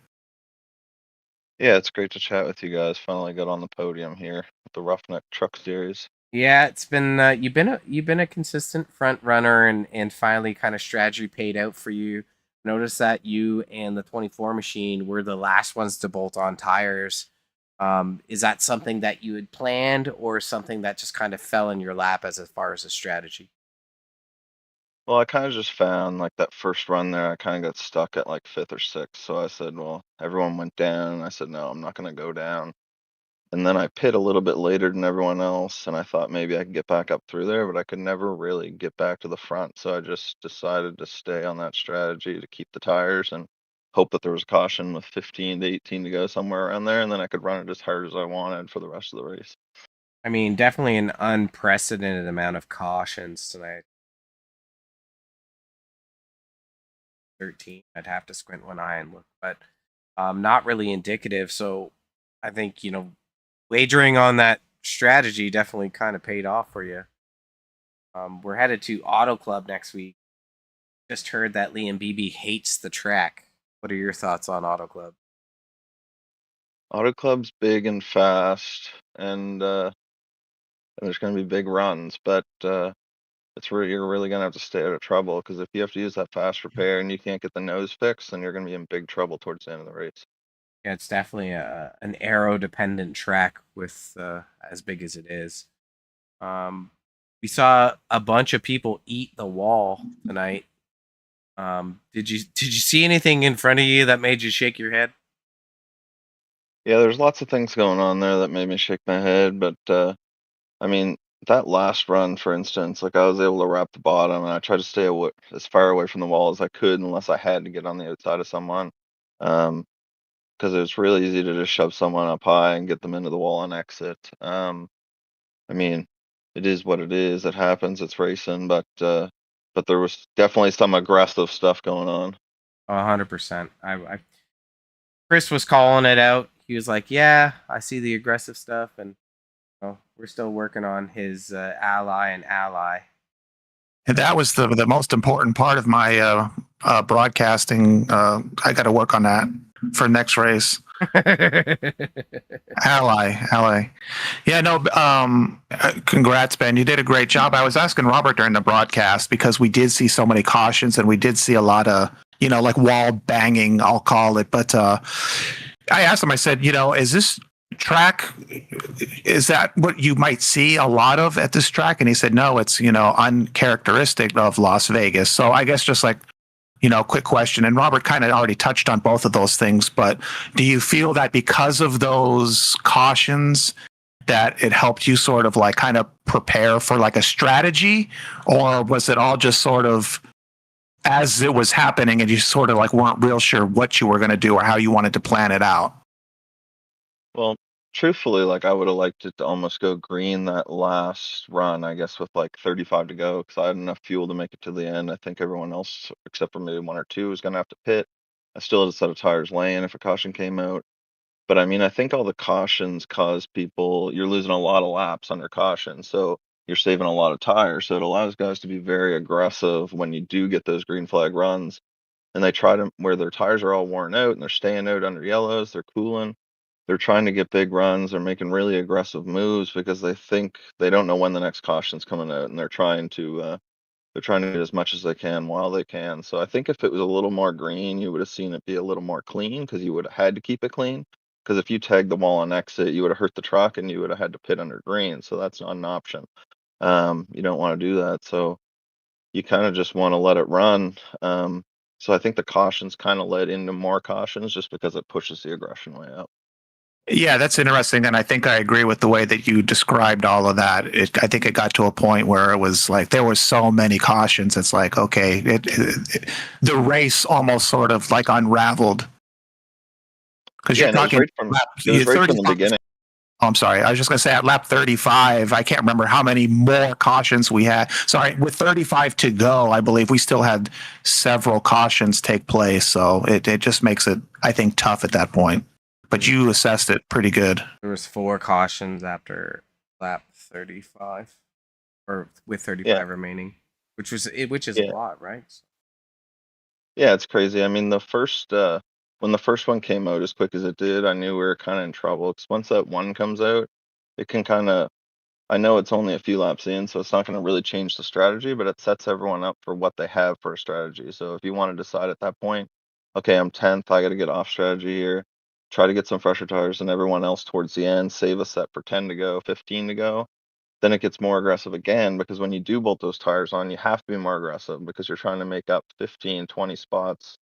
Yeah, it's great to chat with you guys. Finally got on the podium here with the Roughneck Truck Series. Yeah, it's been you've been a consistent front runner, and finally kind of strategy paid out for you. Notice that you and the 24 machine were the last ones to bolt on tires. Is that something that you had planned, or something that just kind of fell in your lap as far as a strategy? Well, I kind of just found like that first run there, I kind of got stuck at like fifth or sixth. So I said, well, everyone went down. And I said, no, I'm not going to go down. And then I pit a little bit later than everyone else. And I thought maybe I could get back up through there, but I could never really get back to the front. So I just decided to stay on that strategy to keep the tires and hope that there was a caution with 15 to 18 to go somewhere around there. And then I could run it as hard as I wanted for the rest of the race. I mean, definitely an unprecedented amount of cautions tonight. 13. I'd have to squint one eye and look, but not really indicative. So I think, wagering on that strategy definitely kind of paid off for you. We're headed to Auto Club next week. Just heard that Liam Beebe hates the track. What are your thoughts on Auto Club? Auto Club's big and fast, and there's going to be big runs, but you're really going to have to stay out of trouble, because if you have to use that fast repair and you can't get the nose fixed, then you're going to be in big trouble towards the end of the race. Yeah, it's definitely an aero dependent track with as big as it is. We saw a bunch of people eat the wall tonight. Did you see anything in front of you that made you shake your head? Yeah, there's lots of things going on there that made me shake my head, but I mean, that last run, for instance, like I was able to wrap the bottom, and I tried to stay as far away from the wall as I could, unless I had to get on the outside of someone, because it's really easy to just shove someone up high and get them into the wall and exit. I mean, it is what it is. It happens. It's racing, but there was definitely some aggressive stuff going on. 100%. Chris was calling it out. He was like, "Yeah, I see the aggressive stuff," and we're still working on his ally and ally. And that was the most important part of my broadcasting. I got to work on that for next race. Ally. Yeah, no. Congrats, Ben. You did a great job. I was asking Robert during the broadcast, because we did see so many cautions, and we did see a lot of, like wall banging, I'll call it. But I asked him. I said, is this track, is that what you might see a lot of at this track? And he said, no, it's uncharacteristic of Las Vegas. So I guess just like, quick question, and Robert kind of already touched on both of those things, but do you feel that because of those cautions that it helped you sort of like kind of prepare for like a strategy, or was it all just sort of as it was happening and you sort of like weren't real sure what you were going to do or how you wanted to plan it out? Well, truthfully, like I would have liked it to almost go green that last run, I guess, with like 35 to go, because I had enough fuel to make it to the end. I think everyone else, except for maybe one or two, was going to have to pit. I still had a set of tires laying if a caution came out. But I mean, I think all the cautions cause you're losing a lot of laps under caution. So you're saving a lot of tires. So it allows guys to be very aggressive when you do get those green flag runs. And they try to, where their tires are all worn out and they're staying out under yellows, they're cooling. They're trying to get big runs. They're making really aggressive moves because they don't know when the next caution's coming out, and they're trying to get as much as they can while they can. So I think if it was a little more green, you would have seen it be a little more clean, because you would have had to keep it clean. Because if you tagged the wall on exit, you would have hurt the truck and you would have had to pit under green. So that's not an option. You don't want to do that. So you kind of just want to let it run. So I think the cautions kind of led into more cautions just because it pushes the aggression way up. Yeah, that's interesting, and I think I agree with the way that you described all of that. I think it got to a point where it was like there were so many cautions. It's like, okay, the race almost sort of like unraveled, because you're talking it was right from the beginning. Oh, I'm sorry. I was just going to say at lap 35, I can't remember how many more cautions we had. Sorry, with 35 to go, I believe we still had several cautions take place. So it just makes it, I think, tough at that point. But you assessed it pretty good. There was 4 cautions after lap 35, or with 35 remaining, which is a lot, right? Yeah, it's crazy. I mean, when the first one came out as quick as it did, I knew we were kind of in trouble, because once that one comes out, it can I know it's only a few laps in, so it's not going to really change the strategy, but it sets everyone up for what they have for a strategy. So if you want to decide at that point, okay, I'm 10th, I got to get off strategy here. try to get some fresher tires than everyone else towards the end, save a set for 10 to go, 15 to go. Then it gets more aggressive again, because when you do bolt those tires on, you have to be more aggressive because you're trying to make up 15, 20 spots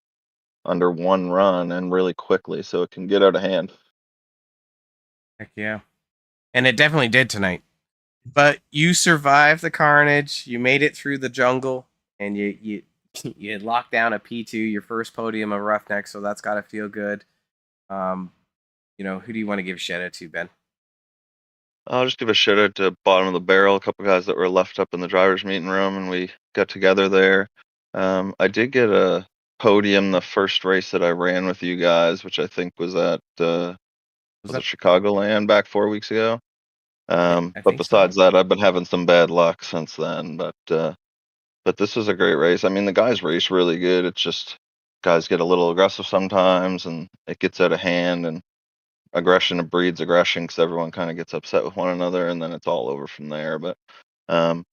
under one run and really quickly, so it can get out of hand. Heck yeah. And it definitely did tonight. But you survived the carnage. You made it through the jungle, and you you locked down a P2, your first podium of Roughneck, so that's got to feel good. Who do you want to give a shout out to, Ben? I'll just give a shout out to bottom of the barrel, a couple guys that were left up in the drivers' meeting room, and we got together there. I did get a podium the first race that I ran with you guys, which I think was at was it Chicagoland back 4 weeks ago. I But think besides so. that, I've been having some bad luck since then. But this was a great race. I mean, the guys race really good. It's just guys get a little aggressive sometimes, and it gets out of hand. And aggression breeds aggression because everyone kind of gets upset with one another, and then it's all over from there. But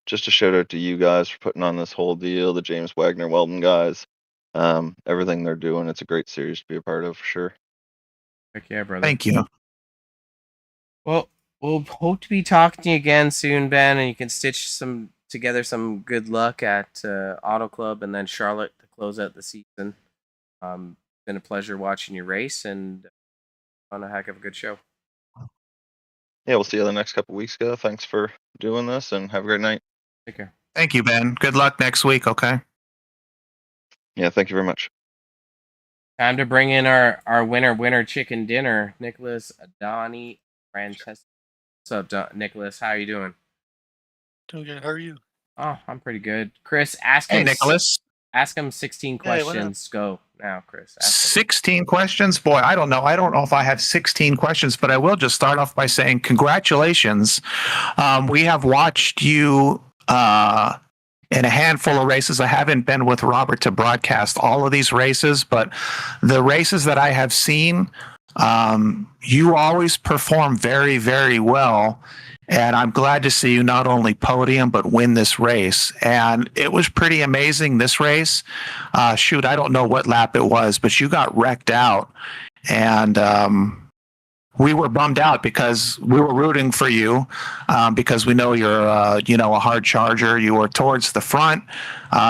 just a shout out to you guys for putting on this whole deal, the James Wagoner Welding guys. Everything they're doing, it's a great series to be a part of for sure. Heck yeah, brother. Thank you. Well, we'll hope to be talking to you again soon, Ben, and you can stitch together some good luck at Auto Club and then Charlotte to close out the season. Been a pleasure watching your race, and on a heck of a good show. Yeah, we'll see you the next couple weeks, guys. Thanks for doing this, and have a great night. Take care. Thank you, Ben. Good luck next week, okay? Yeah, thank you very much. Time to bring in our winner chicken dinner, Nicholas Adani Francesco. What's up, Nicholas? How are you doing? Doing good. How are you? Oh, I'm pretty good. Chris, ask Hey, him. Nicholas. Ask him 16 Hey, what up? questions. Go now, Chris. Ask him. 16 questions? Boy, I don't know. I don't know if I have 16 questions, but I will just start off by saying congratulations. We have watched you in a handful of races. I haven't been with Robert to broadcast all of these races, but the races that I have seen, you always perform very, very well. And I'm glad to see you not only podium, but win this race. And it was pretty amazing, this race. Shoot, I don't know what lap it was, but you got wrecked out. And we were bummed out because we were rooting for you because we know you're, a hard charger. You were towards the front.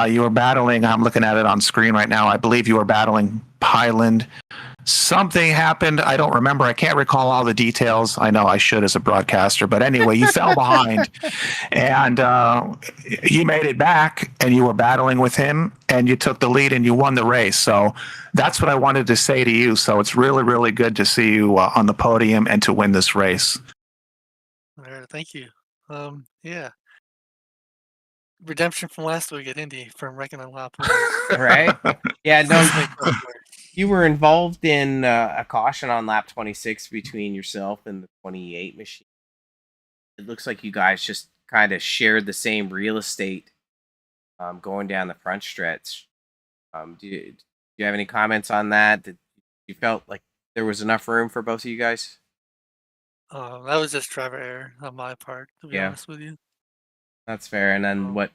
You were battling, I'm looking at it on screen right now, I believe you were battling Highland. Something happened. I don't remember. I can't recall all the details. I know I should as a broadcaster, but anyway, you fell behind and you made it back and you were battling with him and you took the lead and you won the race. So that's what I wanted to say to you. So it's really, really good to see you on the podium and to win this race. All right, thank you. Yeah. Redemption from last week at Indy from wrecking on lap one. Right? Yeah, no, Let's make up for it. you were involved in a caution on lap 26 between yourself and the 28 machine. It looks like you guys just kind of shared the same real estate going down the front stretch. Do you have any comments on that? Did you felt like there was enough room for both of you guys? That was just driver error on my part, to be Yeah. honest with you. That's fair. And then what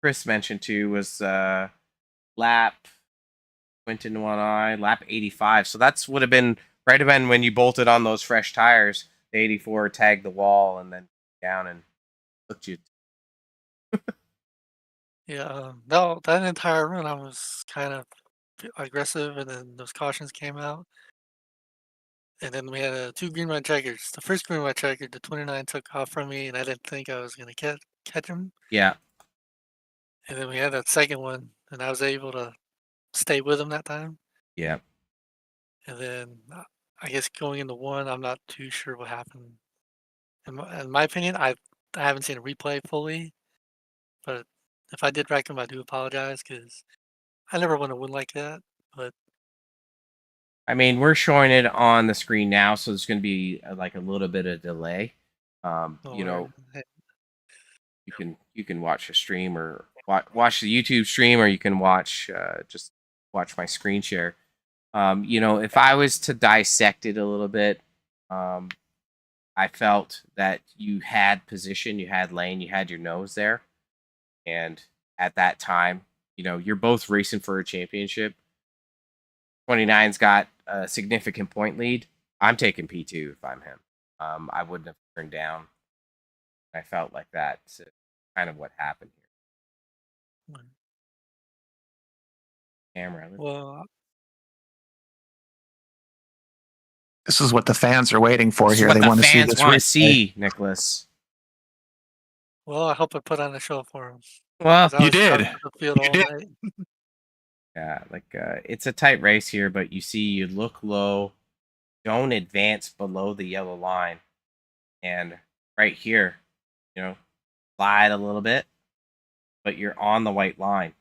Chris mentioned too was lap went in one eye, lap 85. So that's would have been right when you bolted on those fresh tires. The 84 tagged the wall and then down and looked you. Yeah, no, that entire run I was kind of aggressive, and then those cautions came out. And then we had two green white checkers. The first green white checker, the 29 took off from me, and I didn't think I was going to catch him. Yeah. And then we had that second one, and I was able to stay with him that time. Yeah. And then I guess going into one, I'm not too sure what happened. In my opinion, I haven't seen a replay fully, but if I did wreck him, I do apologize because I never want to win like that. But I mean, we're showing it on the screen now, so there's going to be like a little bit of delay. You can watch a stream or watch the YouTube stream, or you can watch just watch my screen share. If I was to dissect it a little bit, I felt that you had position, you had lane, you had your nose there, and at that time, you're both racing for a championship. 29's got a significant point lead. I'm taking P2 if I'm him. I wouldn't have turned down. I felt like that's kind of what happened here. Camera. Well, This is what the fans are waiting for This is here. what They the want to see fans this want to replay. see, Nicholas. I hope I put on a show for him. Well, 'Cause I you was stuck did. with the field You all did. night. yeah, like it's a tight race here, but you see, you look low, don't advance below the yellow line, and right here, slide a little bit, but you're on the white line,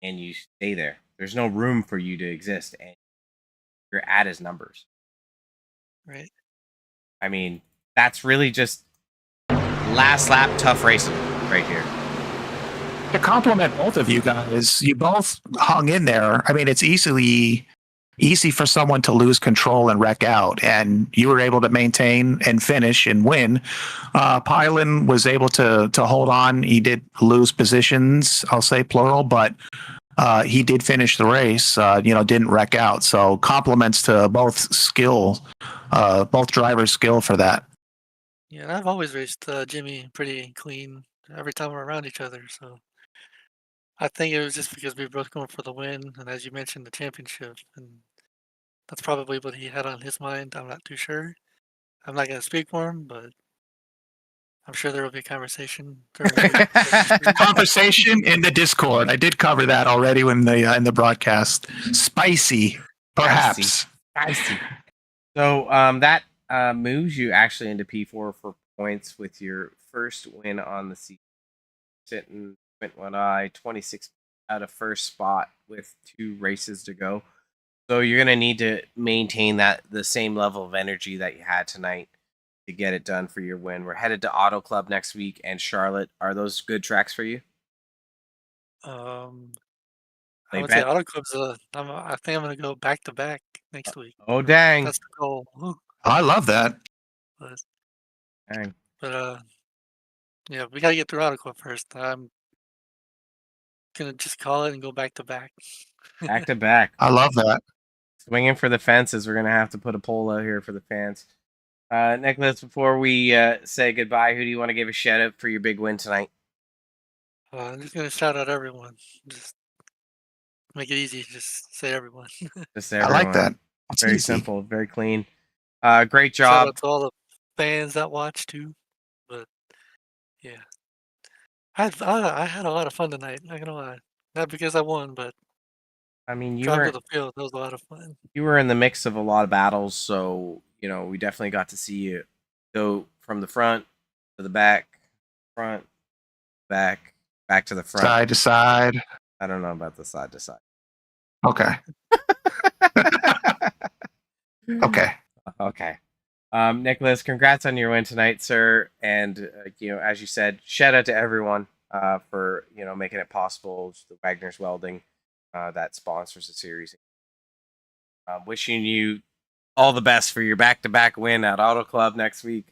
and you stay there. There's no room for you to exist, and you're at his numbers. Right. I mean, that's really just last lap tough racing right here. To compliment both of you guys, you both hung in there. I mean, it's easy for someone to lose control and wreck out, and you were able to maintain and finish and win. Pylon was able to hold on. He did lose positions, I'll say plural, but he did finish the race. Didn't wreck out. So compliments to both drivers' skill for that. Yeah, and I've always raced Jimmy pretty clean every time we're around each other. So I think it was just because we were both going for the win, and as you mentioned, the championship, and that's probably what he had on his mind. I'm not too sure. I'm not going to speak for him, but I'm sure there will be a conversation during the Conversation in the Discord. I did cover that already when in the broadcast. Spicy, perhaps. Spicy. So that moves you actually into P4 for points with your first win on the season. Sitting went one eye, 26 out of first spot with 2 races to go. So you're gonna need to maintain the same level of energy that you had tonight to get it done for your win. We're headed to Auto Club next week and Charlotte. Are those good tracks for you? I They would say bet. Auto Club's. I think I'm going to go back to back next week. Oh dang! That's the goal. I love that. But, Dang. yeah, we got to get through Auto Club first. I'm going to just call it and go back to back. Back to back. I love that. Swinging for the fences. We're gonna have to put a poll out here for the fans. Nicholas, before we say goodbye, who do you want to give a shout out for your big win tonight? I'm just going to shout out everyone. Just make it easy. Just say everyone. Just I like that. It's Very easy. simple, very clean. Great Shout job. out to all the fans that watch too. But yeah, I had a lot of fun tonight. Not gonna lie, not because I won, but I mean, you driving were to the field, that was a lot of fun. in the mix of a lot of battles, so we definitely got to see you go from the front to the back, front, back to the front. Side to side. I don't know about the side to side. Okay. Okay. Okay. Nicholas, congrats on your win tonight, sir. And as you said, shout out to everyone for making it possible. The Wagoner's Welding that sponsors the series. Wishing you all the best for your back-to-back win at Auto Club next week.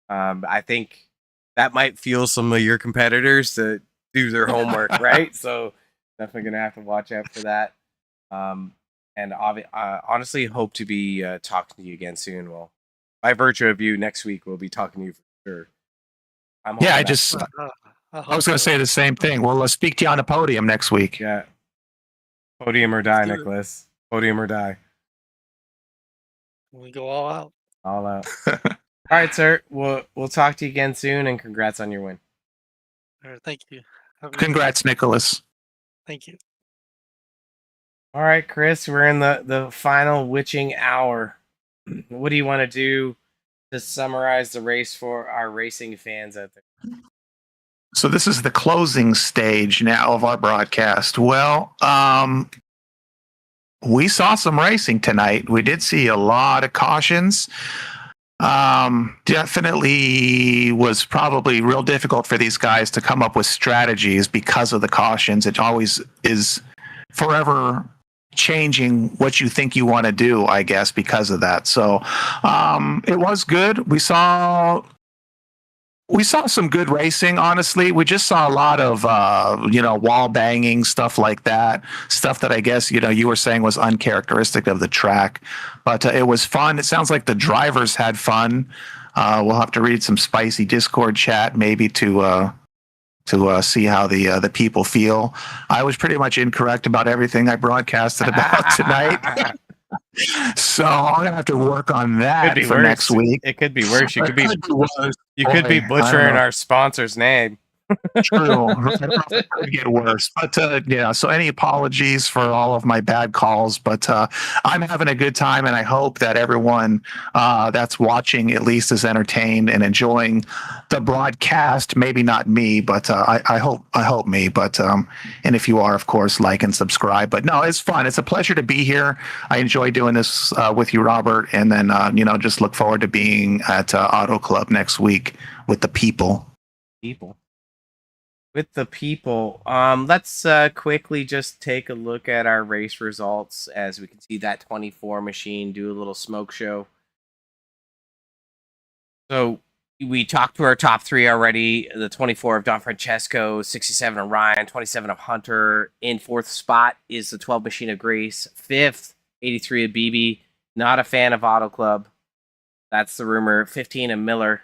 I think that might fuel some of your competitors to do their homework, right? So definitely gonna have to watch out for that. And honestly, hope to be talking to you again soon. Well, by virtue of you, next week we'll be talking to you for sure. I hope was going to so. say the same thing. Well, let's speak to you on the podium next week. Yeah. Podium or die, Let's do it. Nicholas. Podium or die. We go all out. All out. All right, sir. We'll talk to you again soon, and congrats on your win. All right, thank you. Have a good night. Congrats, Nicholas. Thank you. All right, Chris, we're in the final witching hour. What do you want to do to summarize the race for our racing fans out there? So this is the closing stage now of our broadcast. Well, we saw some racing tonight. We did see a lot of cautions. Definitely was probably real difficult for these guys to come up with strategies because of the cautions. It always is forever changing what you think you want to do, I guess, because of that. So it was good. We saw We saw some good racing, honestly. We just saw a lot of, wall banging, stuff like that. Stuff that I guess, you were saying was uncharacteristic of the track. But it was fun. It sounds like the drivers had fun. We'll have to read some spicy Discord chat maybe to see how the people feel. I was pretty much incorrect about everything I broadcasted about tonight. So I'm gonna have to work on that for next week. It could be worse. You could be worse. you could be Boy, I don't butchering know. our sponsor's name. True. I don't know if it could get worse. But so any apologies for all of my bad calls, but I'm having a good time, and I hope that everyone that's watching at least is entertained and enjoying the broadcast. Maybe not me, but I hope me. But and if you are, of course, like and subscribe. But no, it's fun. It's a pleasure to be here. I enjoy doing this with you, Robert, and then just look forward to being at Auto Club next week with the people. With the people. Let's quickly just take a look at our race results as we can see that 24 machine do a little smoke show. So we talked to our top three already. The 24 of Don Francesco, 67 of Ryan, 27 of Hunter. In fourth spot is the 12 machine of Grace. Fifth, 83 of BB. Not a fan of Auto Club. That's the rumor. 15 of Miller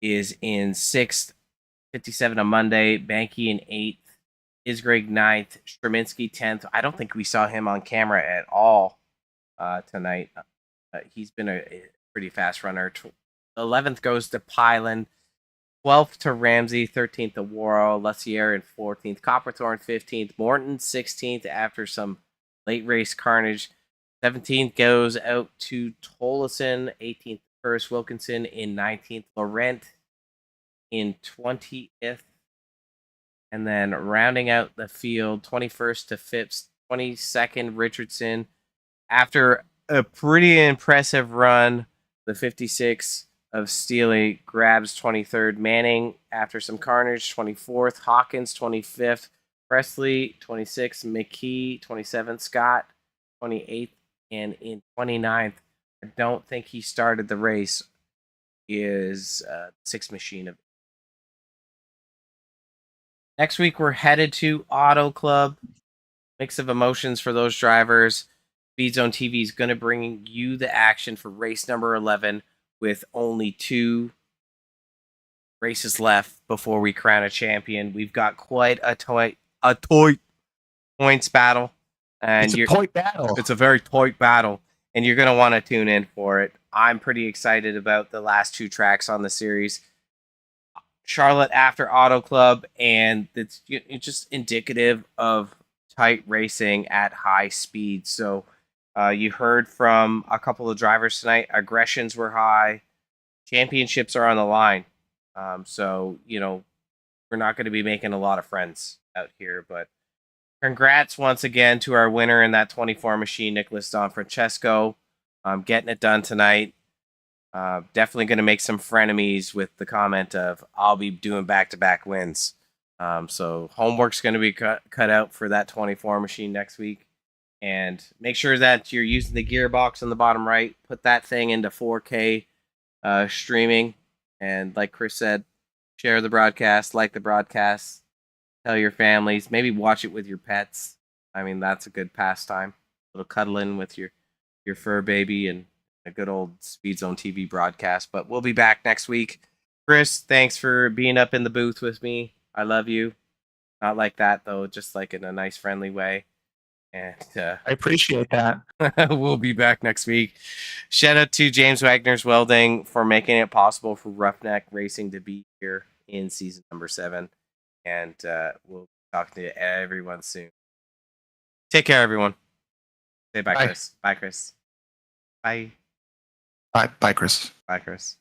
is in sixth. 57 on Monday, Banky in 8th, Isgreg 9th, Straminsky 10th. I don't think we saw him on camera at all tonight. He's been a pretty fast runner. 11th goes to Pylan, 12th to Ramsey, 13th to Worrell, Lussier in 14th, Copperthorne 15th, Morton 16th after some late race carnage. 17th goes out to Tolleson, 18th Curtis Wilkinson in 19th, Laurent in 20th, and then rounding out the field, 21st to Phipps, 22nd Richardson. After a pretty impressive run, the 56 of Steely grabs 23rd. Manning, after some carnage, 24th. Hawkins, 25th. Presley, 26th. McKee, 27th. Scott, 28th. And in 29th, I don't think he started the race, is sixth machine of. Next week, we're headed to Auto Club. Mix of emotions for those drivers. Speed Zone TV is going to bring you the action for race number 11 with only 2 races left before we crown a champion. We've got quite a toy points battle. And it's a toy battle. It's a very tight battle, and you're going to want to tune in for it. I'm pretty excited about the last 2 tracks on the series. Charlotte after Auto Club, and it's just indicative of tight racing at high speed. So you heard from a couple of drivers tonight. Aggressions were high. Championships are on the line. So, we're not going to be making a lot of friends out here. But congrats once again to our winner in that 24 machine, Nicholas Don Francesco. Getting it done tonight. Definitely going to make some frenemies with the comment of I'll be doing back-to-back wins. So homework's going to be cut out for that 24 machine next week. And make sure that you're using the gearbox on the bottom right. Put that thing into 4K streaming. And like Chris said, share the broadcast, like the broadcast, tell your families, maybe watch it with your pets. I mean, that's a good pastime. A little cuddling with your fur baby and a good old Speed Zone TV broadcast. But we'll be back next week. Chris, thanks for being up in the booth with me. I love you. Not like that, though, just like in a nice, friendly way. And I appreciate that. we'll be back next week. Shout out to James Wagner's Welding for making it possible for Roughneck Racing to be here in season number 7. And we'll talk to everyone soon. Take care, everyone. Say bye, Chris. Bye, Chris. Bye. Bye, Chris. Bye, Chris.